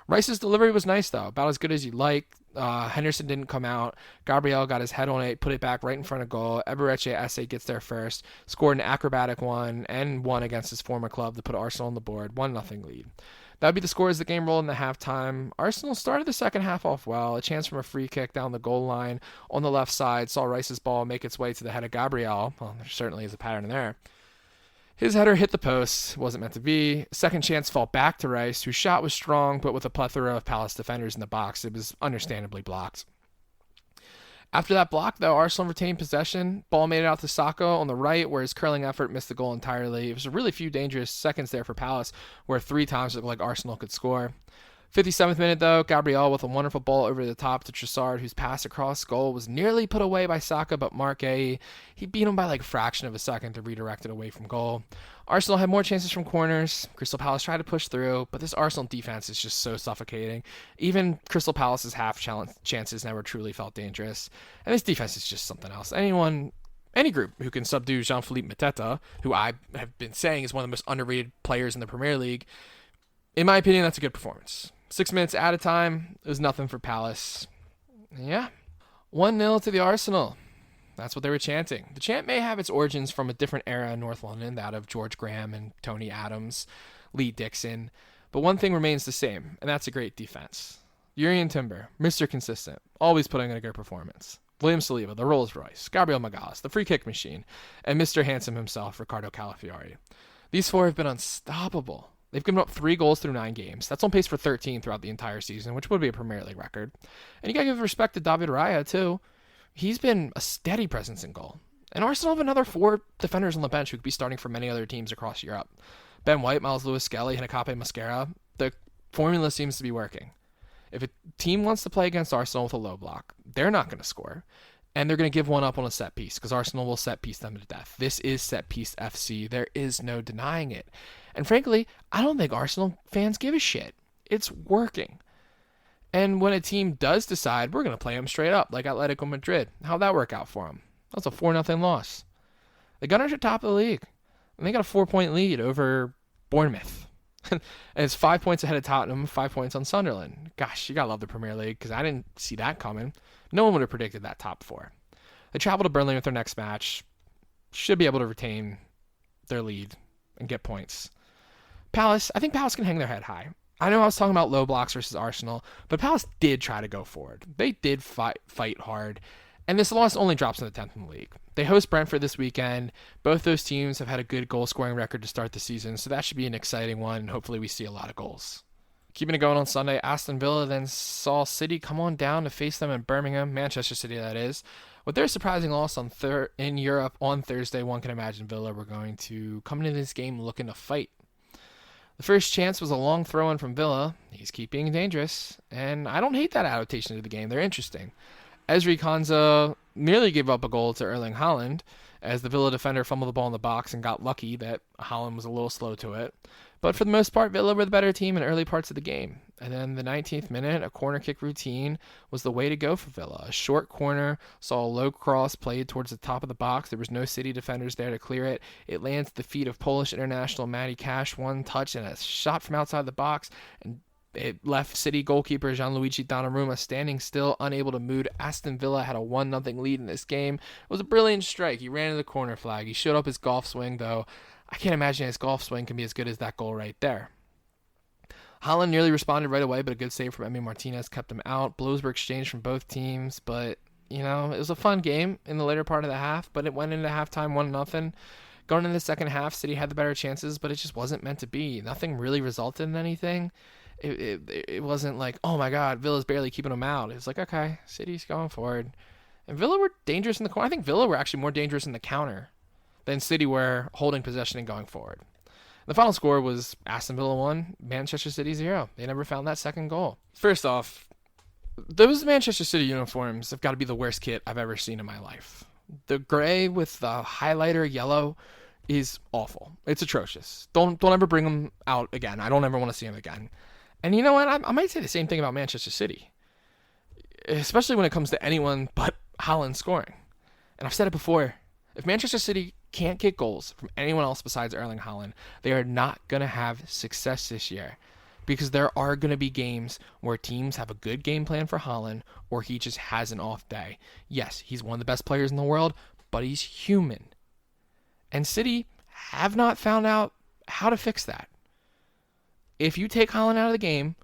Rice's delivery was nice, though, about as good as you like. Henderson didn't come out. Gabriel got his head on it, put it back right in front of goal. Eberechi Esse gets there first, scored an acrobatic one, and one against his former club to put Arsenal on the board, 1-0 lead. That would be the score as the game rolled into halftime. Arsenal started the second half off well. A chance from a free kick down the goal line on the left side saw Rice's ball make its way to the head of Gabriel. Well, there certainly is a pattern there. His header hit the post, wasn't meant to be. Second chance fell back to Rice, whose shot was strong, but with a plethora of Palace defenders in the box, it was understandably blocked. After that block, though, Arsenal retained possession. Ball made it out to Saka on the right, where his curling effort missed the goal entirely. It was a really few dangerous seconds there for Palace, where 3 times it looked like Arsenal could score. 57th minute, though, Gabriel with a wonderful ball over the top to Trossard, whose pass across goal was nearly put away by Saka, but Mark he beat him by like a fraction of a second to redirect it away from goal. Arsenal had more chances from corners. Crystal Palace tried to push through, but this Arsenal defense is just so suffocating. Even Crystal Palace's half chances never truly felt dangerous. And this defense is just something else. Any group who can subdue Jean-Philippe Mateta, who I have been saying is one of the most underrated players in the Premier League, in my opinion, that's a good performance. 6 minutes at a time, it was nothing for Palace. Yeah, 1-0 to the Arsenal. That's what they were chanting. The chant may have its origins from a different era in North London, that of George Graham and Tony Adams, Lee Dixon. But one thing remains the same, and that's a great defense. Jurrien Timber, Mr. Consistent, always putting in a good performance. William Saliba, the Rolls Royce, Gabriel Magalhaes, the free kick machine, and Mr. Handsome himself, Ricardo Calafiori. These 4 have been unstoppable. They've given up 3 goals through 9 games. That's on pace for 13 throughout the entire season, which would be a Premier League record. And you got to give respect to David Raya, too. He's been a steady presence in goal. And Arsenal have another 4 defenders on the bench who could be starting for many other teams across Europe. Ben White, Miles Lewis-Skelly, Hinakape Mosquera. The formula seems to be working. If a team wants to play against Arsenal with a low block, they're not going to score. And they're going to give one up on a set piece because Arsenal will set piece them to death. This is set piece FC. There is no denying it. And frankly, I don't think Arsenal fans give a shit. It's working. And when a team does decide, we're going to play them straight up, like Atletico Madrid, how'd that work out for them? That's a 4-0 loss. The Gunners are top of the league. And they got a 4-point lead over Bournemouth. And it's 5 points ahead of Tottenham, 5 points on Sunderland. Gosh, you got to love the Premier League because I didn't see that coming. No one would have predicted that top 4. They travel to Burnley with their next match. Should be able to retain their lead and get points. Palace, I think Palace can hang their head high. I know I was talking about low blocks versus Arsenal, but Palace did try to go forward. They did fight hard, and this loss only drops in the 10th in the league. They host Brentford this weekend. Both those teams have had a good goal-scoring record to start the season, so that should be an exciting one, and hopefully we see a lot of goals. Keeping it going on Sunday, Aston Villa then saw City come on down to face them in Birmingham, Manchester City that is. With their surprising loss in Europe on Thursday, one can imagine Villa were going to come into this game looking to fight. The first chance was a long throw-in from Villa. He's keeping dangerous, and I don't hate that adaptation to the game. They're interesting. Ezri Konsa nearly gave up a goal to Erling Haaland as the Villa defender fumbled the ball in the box and got lucky that Haaland was a little slow to it. But for the most part, Villa were the better team in early parts of the game. And then the 19th minute, a corner kick routine was the way to go for Villa. A short corner, saw a low cross played towards the top of the box. There was no City defenders there to clear it. It lands at the feet of Polish international Matty Cash, one touch and a shot from outside the box. And it left City goalkeeper Gianluigi Donnarumma standing still, unable to move. Aston Villa had a 1-0 lead in this game. It was a brilliant strike. He ran into the corner flag. He showed up his golf swing, though. I can't imagine his golf swing can be as good as that goal right there. Haaland nearly responded right away, but a good save from Emi Martinez kept him out. Blows were exchanged from both teams, but, it was a fun game in the later part of the half, but it went into halftime 1-0. Going into the second half, City had the better chances, but it just wasn't meant to be. Nothing really resulted in anything. It wasn't like, oh my God, Villa's barely keeping them out. It was like, okay, City's going forward. And Villa were dangerous in the corner. I think Villa were actually more dangerous in the counter than City were holding possession and going forward. The final score was Aston Villa 1, Manchester City 0. They never found that second goal. First off, those Manchester City uniforms have got to be the worst kit I've ever seen in my life. The gray with the highlighter yellow is awful. It's atrocious. Don't ever bring them out again. I don't ever want to see them again. And you know what? I might say the same thing about Manchester City, especially when it comes to anyone but Haaland scoring. And I've said it before. If Manchester City can't get goals from anyone else besides Erling Haaland, they are not going to have success this year, because there are going to be games where teams have a good game plan for Haaland or he just has an off day. Yes, he's one of the best players in the world, but he's human. And City have not found out how to fix that. If you take Haaland out of the game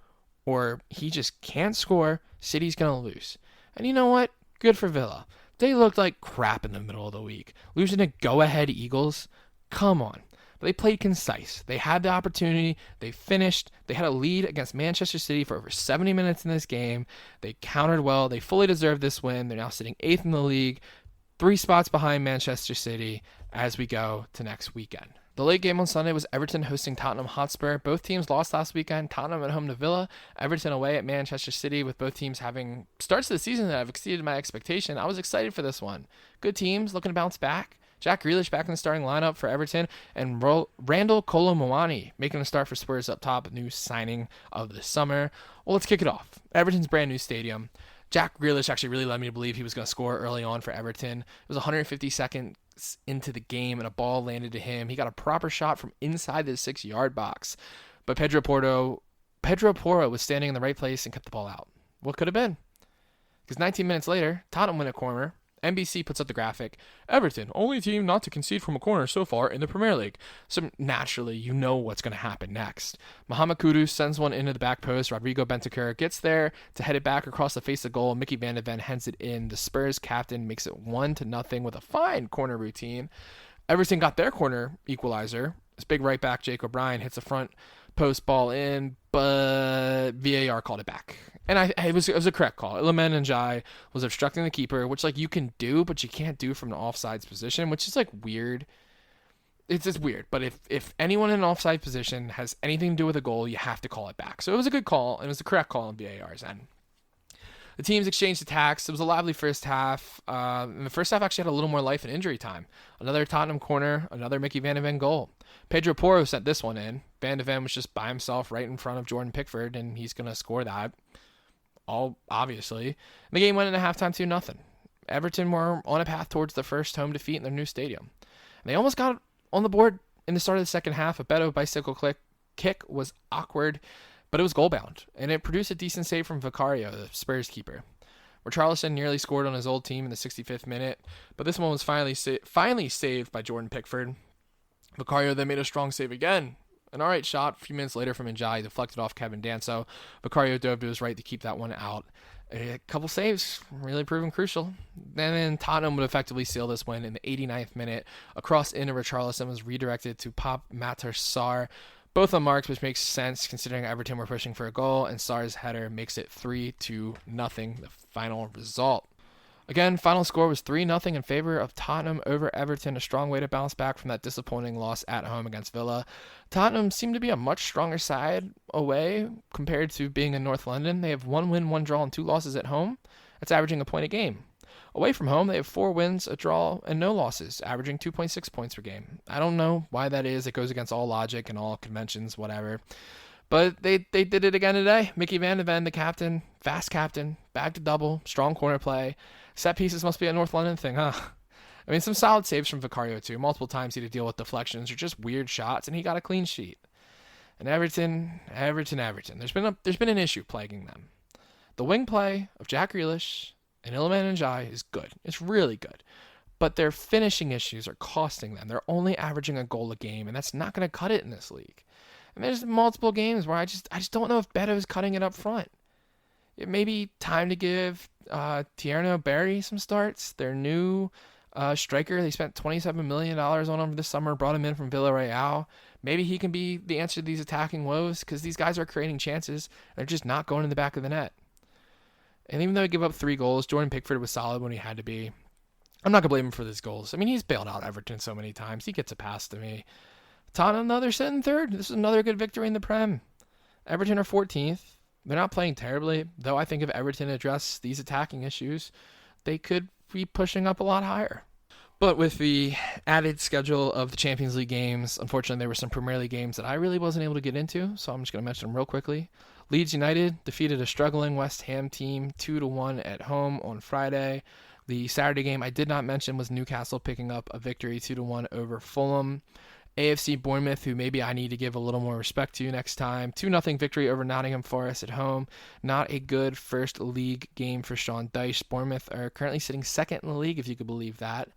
or he just can't score, City's going to lose. And you know what? Good for Villa. They looked like crap in the middle of the week. Losing to go-ahead Eagles? Come on. But they played concise. They had the opportunity. They finished. They had a lead against Manchester City for over 70 minutes in this game. They countered well. They fully deserved this win. They're now sitting 8th in the league, 3 spots behind Manchester City as we go to next weekend. The late game on Sunday was Everton hosting Tottenham Hotspur. Both teams lost last weekend. Tottenham at home to Villa. Everton away at Manchester City, with both teams having starts to the season that have exceeded my expectation. I was excited for this one. Good teams looking to bounce back. Jack Grealish back in the starting lineup for Everton, and Randall Kolo Muani making a start for Spurs up top, a new signing of the summer. Well, let's kick it off. Everton's brand new stadium. Jack Grealish actually really led me to believe he was going to score early on for Everton. It was 150 seconds into the game, and a ball landed to him. He got a proper shot from inside the 6-yard box, but Pedro Porro was standing in the right place and kept the ball out. What could have been? Because 19 minutes later, Tottenham win a corner. NBC puts up the graphic. Everton, only team not to concede from a corner so far in the Premier League. So naturally, you know what's going to happen next. Mohamed Kudus sends one into the back post. Rodrigo Bentancur gets there to head it back across the face of goal. Mickey Van de Ven heads it in. The Spurs captain makes it 1-0 with a fine corner routine. Everton got their corner equalizer. This big right back, Jake O'Brien, hits a front post ball in, but VAR called it back. And it was a correct call. Iliman Ndiaye was obstructing the keeper, which you can do, but you can't do from an offsides position, which is weird. It's just weird. But if anyone in an offside position has anything to do with a goal, you have to call it back. So it was a good call, and it was the correct call on VAR's end. The teams exchanged attacks. It was a lively first half. And the first half actually had a little more life and injury time. Another Tottenham corner, another Mickey Van de Ven goal. Pedro Porro sent this one in. Van de Ven was just by himself right in front of Jordan Pickford, and he's going to score that. All obviously. And the game went into halftime 2-0. Everton were on a path towards the first home defeat in their new stadium. And they almost got on the board in the start of the second half. A Beto bicycle kick was awkward, but it was goal-bound, and it produced a decent save from Vicario, the Spurs keeper. Richarlison nearly scored on his old team in the 65th minute, but this one was finally saved by Jordan Pickford. Vicario then made a strong save again. An alright shot a few minutes later from Ndiaye, deflected off Kevin Danso. Vicario dove to his right to keep that one out. A couple saves really proving crucial. And then Tottenham would effectively seal this win in the 89th minute. A cross into Richarlison was redirected to Pop Matar Sarr. Both unmarked, which makes sense considering Everton were pushing for a goal, and Sarr's header makes it 3-0, the final result. Again, final score was 3-0 in favor of Tottenham over Everton, a strong way to bounce back from that disappointing loss at home against Villa. Tottenham seemed to be a much stronger side away compared to being in North London. They have 1 win, 1 draw, and 2 losses at home. That's averaging a point a game. Away from home, they have 4 wins, a draw, and no losses, averaging 2.6 points per game. I don't know why that is. It goes against all logic and all conventions, whatever. But they did it again today. Mickey Van de Ven, the captain, fast captain, back to double, strong corner play. Set pieces must be a North London thing, huh? I mean, some solid saves from Vicario, too. Multiple times he had to deal with deflections or just weird shots, and he got a clean sheet. And Everton. There's been an issue plaguing them. The wing play of Jack Grealish and Iliman Ndiaye is good. It's really good. But their finishing issues are costing them. They're only averaging a goal a game, and that's not going to cut it in this league. And there's multiple games where I just don't know if Beto's cutting it up front. It may be time to give Tierno Barry some starts. Their new striker, they spent $27 million on him this summer, brought him in from Villarreal. Maybe he can be the answer to these attacking woes because these guys are creating chances. They're just not going in the back of the net. And even though he gave up 3 goals, Jordan Pickford was solid when he had to be. I'm not going to blame him for these goals. I mean, he's bailed out Everton so many times. He gets a pass to me. Tottenham, though, they're sitting third. This is another good victory in the Prem. Everton are 14th. They're not playing terribly, though I think if Everton address these attacking issues, they could be pushing up a lot higher. But with the added schedule of the Champions League games, unfortunately there were some Premier League games that I really wasn't able to get into, so I'm just going to mention them real quickly. Leeds United defeated a struggling West Ham team 2-1 at home on Friday. The Saturday game I did not mention was Newcastle picking up a victory 2-1 over Fulham. AFC Bournemouth, who maybe I need to give a little more respect to next time. 2-0 victory over Nottingham Forest at home. Not a good first league game for Sean Dyche. Bournemouth are currently sitting second in the league, if you could believe that.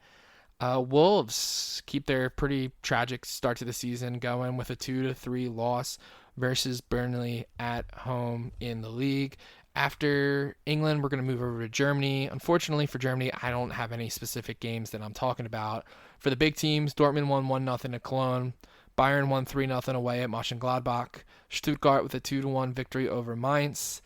Wolves keep their pretty tragic start to the season going with a 2-3 loss versus Burnley at home in the league. After England, we're going to move over to Germany. Unfortunately for Germany, I don't have any specific games that I'm talking about. For the big teams, Dortmund won 1-0 at Cologne. Bayern won 3-0 away at Mönchengladbach. Stuttgart with a 2-1 victory over Mainz.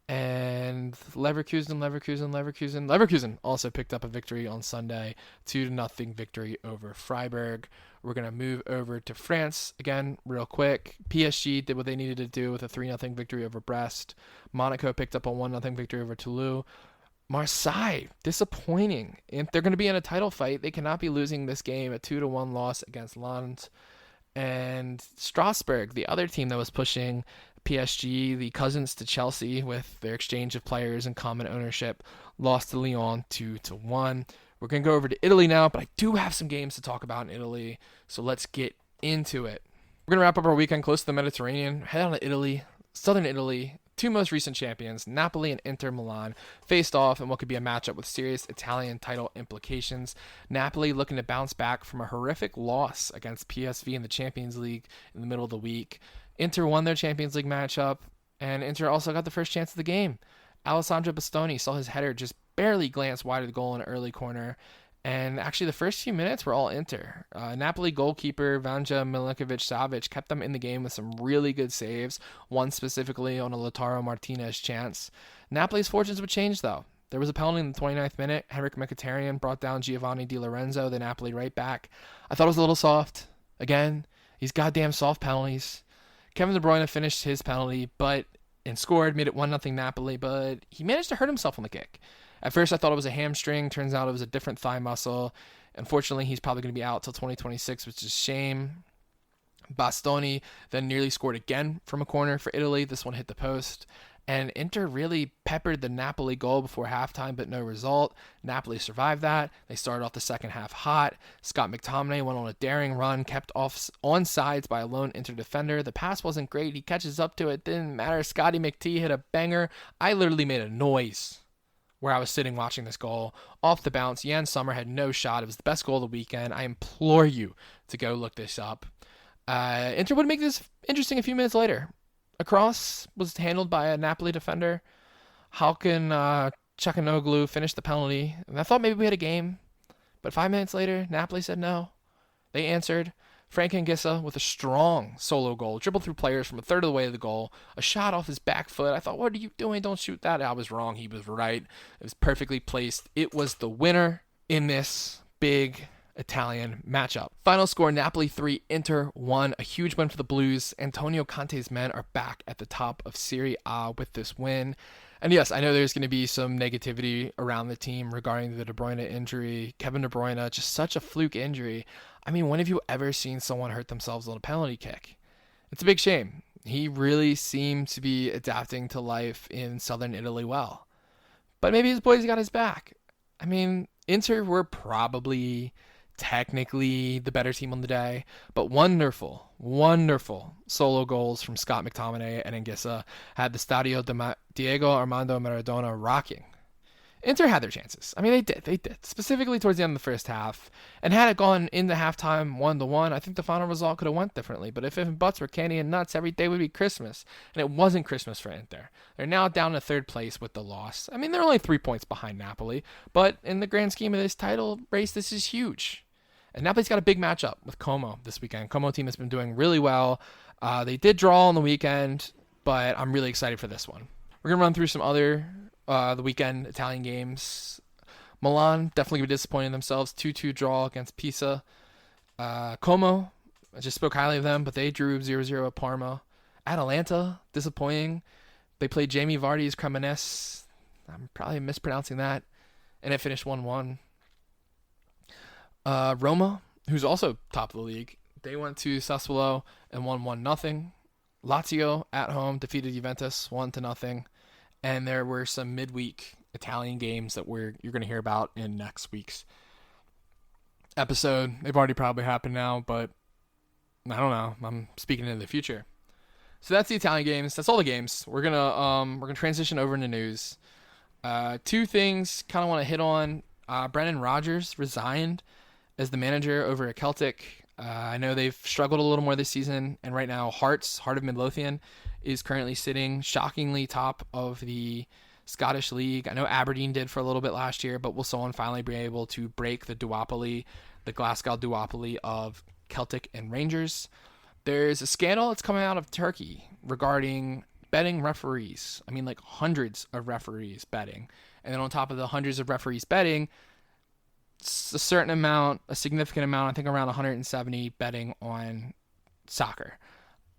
And Leverkusen also picked up a victory on Sunday, 2-0 victory over Freiburg. We're going to move over to France again real quick. PSG did what they needed to do with a 3-0 victory over Brest. Monaco picked up a 1-0 victory over Toulouse. Marseille, disappointing. If they're going to be in a title fight, they cannot be losing this game, a 2-1 loss against Lens. And Strasbourg, the other team that was pushing PSG, the cousins to Chelsea with their exchange of players and common ownership, lost to Lyon 2-1. We're going to go over to Italy now, but I do have some games to talk about in Italy, so let's get into it. We're going to wrap up our weekend close to the Mediterranean, head on to Italy, southern Italy. 2 most recent champions, Napoli and Inter Milan, faced off in what could be a matchup with serious Italian title implications. Napoli looking to bounce back from a horrific loss against PSV in the Champions League in the middle of the week. Inter won their Champions League matchup, and Inter also got the first chance of the game. Alessandro Bastoni saw his header just barely glance wide of the goal in an early corner, and actually the first few minutes were all Inter. Napoli goalkeeper Vanja Milinkovic-Savic kept them in the game with some really good saves, one specifically on a Lautaro Martinez chance. Napoli's fortunes would change though. There was a penalty in the 29th minute. Henrik Mkhitaryan brought down Giovanni Di Lorenzo, the Napoli right back. I thought it was a little soft. Again, these goddamn soft penalties. Kevin De Bruyne finished his penalty and scored, made it 1-0 Napoli, but he managed to hurt himself on the kick. At first, I thought it was a hamstring. Turns out it was a different thigh muscle. Unfortunately, he's probably going to be out till 2026, which is a shame. Bastoni then nearly scored again from a corner for Italy. This one hit the post. And Inter really peppered the Napoli goal before halftime, but no result. Napoli survived that. They started off the second half hot. Scott McTominay went on a daring run, kept off on sides by a lone Inter defender. The pass wasn't great. He catches up to it. Didn't matter. Scotty McT hit a banger. I literally made a noise where I was sitting watching this goal. Off the bounce, Jan Sommer had no shot. It was the best goal of the weekend. I implore you to go look this up. Inter would make this interesting a few minutes later. A cross was handled by a Napoli defender. Halkin Chakanoglu finished the penalty. And I thought maybe we had a game. But 5 minutes later, Napoli said no. They answered. Frank Anguissa with a strong solo goal, dribbled through players from a third of the way to the goal, a shot off his back foot. I thought, what are you doing? Don't shoot that. I was wrong. He was right. It was perfectly placed. It was the winner in this big Italian matchup. Final score, Napoli 3, Inter 1. A huge win for the Blues. Antonio Conte's men are back at the top of Serie A with this win. And yes, I know there's going to be some negativity around the team regarding the De Bruyne injury. Kevin De Bruyne, just such a fluke injury. I mean, when have you ever seen someone hurt themselves on a penalty kick? It's a big shame. He really seemed to be adapting to life in southern Italy well. But maybe his boys got his back. I mean, Inter were probably technically the better team on the day, but wonderful solo goals from Scott McTominay and Anguissa had the Stadio Diego Armando Maradona rocking. Inter had their chances. I mean, they did, specifically towards the end of the first half. And had it gone into halftime 1-1, I think the final result could have went differently. But if butts were candy and nuts, every day would be Christmas. And it wasn't Christmas for Inter. They're now down to third place with the loss. I mean, they're only 3 points behind Napoli. But in the grand scheme of this title race, this is huge. And Napoli's got a big matchup with Como this weekend. Como team has been doing really well. They did draw on the weekend, but I'm really excited for this one. We're going to run through some other the weekend Italian games. Milan definitely gonna be disappointed in themselves. 2-2 draw against Pisa. Como, I just spoke highly of them, but they drew 0-0 at Parma. Atalanta, disappointing. They played Jamie Vardy's Cremonese. I'm probably mispronouncing that. And it finished 1-1. Roma, who's also top of the league, they went to Sassuolo and won 1-0. Lazio at home defeated Juventus 1-0. And there were some midweek Italian games that you're going to hear about in next week's episode. They've already probably happened now, but I don't know. I'm speaking into the future. So that's the Italian games. That's all the games. We're gonna transition over into news. Two things kind of want to hit on. Brendan Rodgers resigned as the manager over at Celtic. I know they've struggled a little more this season, and right now Heart of Midlothian is currently sitting shockingly top of the Scottish League. I know Aberdeen did for a little bit last year, but will someone finally be able to break the duopoly, the Glasgow duopoly of Celtic and Rangers? There's a scandal that's coming out of Turkey regarding betting referees. I mean, like hundreds of referees betting. And then on top of the hundreds of referees betting, a certain amount, a significant amount, I think around 170 betting on soccer.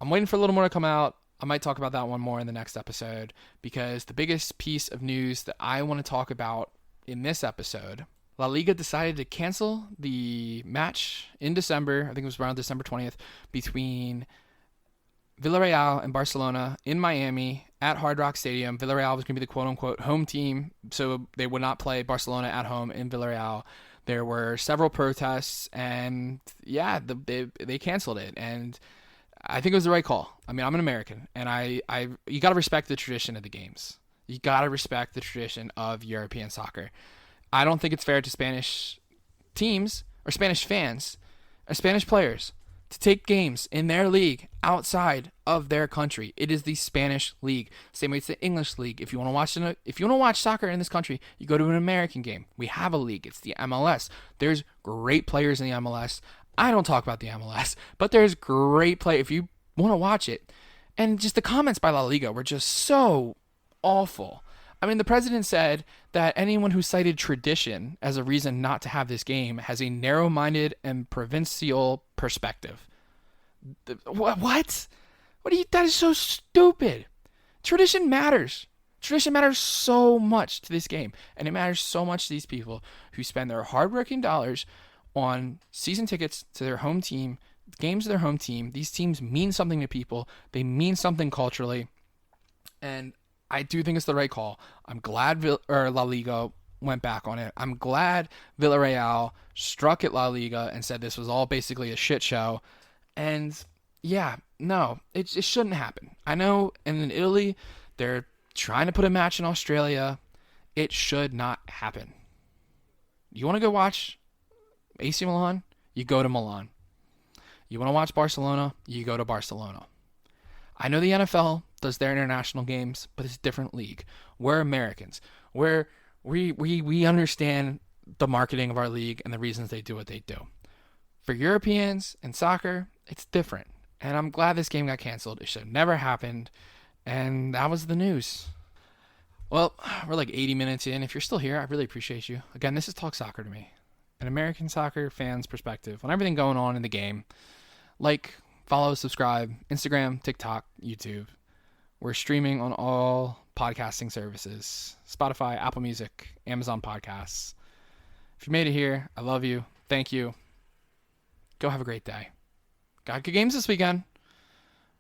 I'm waiting for a little more to come out. I might talk about that one more in the next episode, because the biggest piece of news that I want to talk about in this episode, La Liga decided to cancel the match in December, I think it was around December 20th, between Villarreal and Barcelona in Miami at Hard Rock Stadium. Villarreal was going to be the quote-unquote home team, so they would not play Barcelona at home in Villarreal. There were several protests, and yeah, they canceled it, and I think it was the right call. I mean, I'm an American, and you got to respect the tradition of the games. You got to respect the tradition of European soccer. I don't think it's fair to Spanish teams or Spanish fans or Spanish players to take games in their league outside of their country. It is the Spanish league. Same way it's the English league. If you want to watch soccer in this country, you go to an American game. We have a league. It's the MLS. There's great players in the MLS. I don't talk about the MLS, but there's great play if you want to watch it. And just the comments by La Liga were just so awful. I mean, the president said that anyone who cited tradition as a reason not to have this game has a narrow-minded and provincial perspective. What? What do you? That is so stupid. Tradition matters. Tradition matters so much to this game, and it matters so much to these people who spend their hard-working dollars on season tickets to their home team, games of their home team. These teams mean something to people. They mean something culturally, and I do think it's the right call. I'm glad La Liga went back on it. I'm glad Villarreal struck at La Liga and said this was all basically a shit show. And yeah, no, it shouldn't happen. I know in Italy, they're trying to put a match in Australia. It should not happen. You want to go watch AC Milan? You go to Milan. You want to watch Barcelona? You go to Barcelona. I know the NFL does their international games, but it's a different league. We're Americans. We understand the marketing of our league and the reasons they do what they do. For Europeans and soccer, it's different. And I'm glad this game got canceled. It should have never happened. And that was the news. Well, we're like 80 minutes in. If you're still here, I really appreciate you. Again, this is Talk Soccer to me. An American soccer fan's perspective on everything going on in the game. Like, follow, subscribe, Instagram, TikTok, YouTube. We're streaming on all podcasting services. Spotify, Apple Music, Amazon Podcasts. If you made it here, I love you. Thank you. Go have a great day. Got good games this weekend.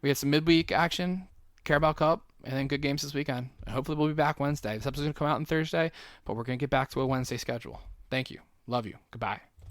We had some midweek action, Carabao Cup, and then good games this weekend. And hopefully we'll be back Wednesday. This episode's going to come out on Thursday, but we're going to get back to a Wednesday schedule. Thank you. Love you. Goodbye.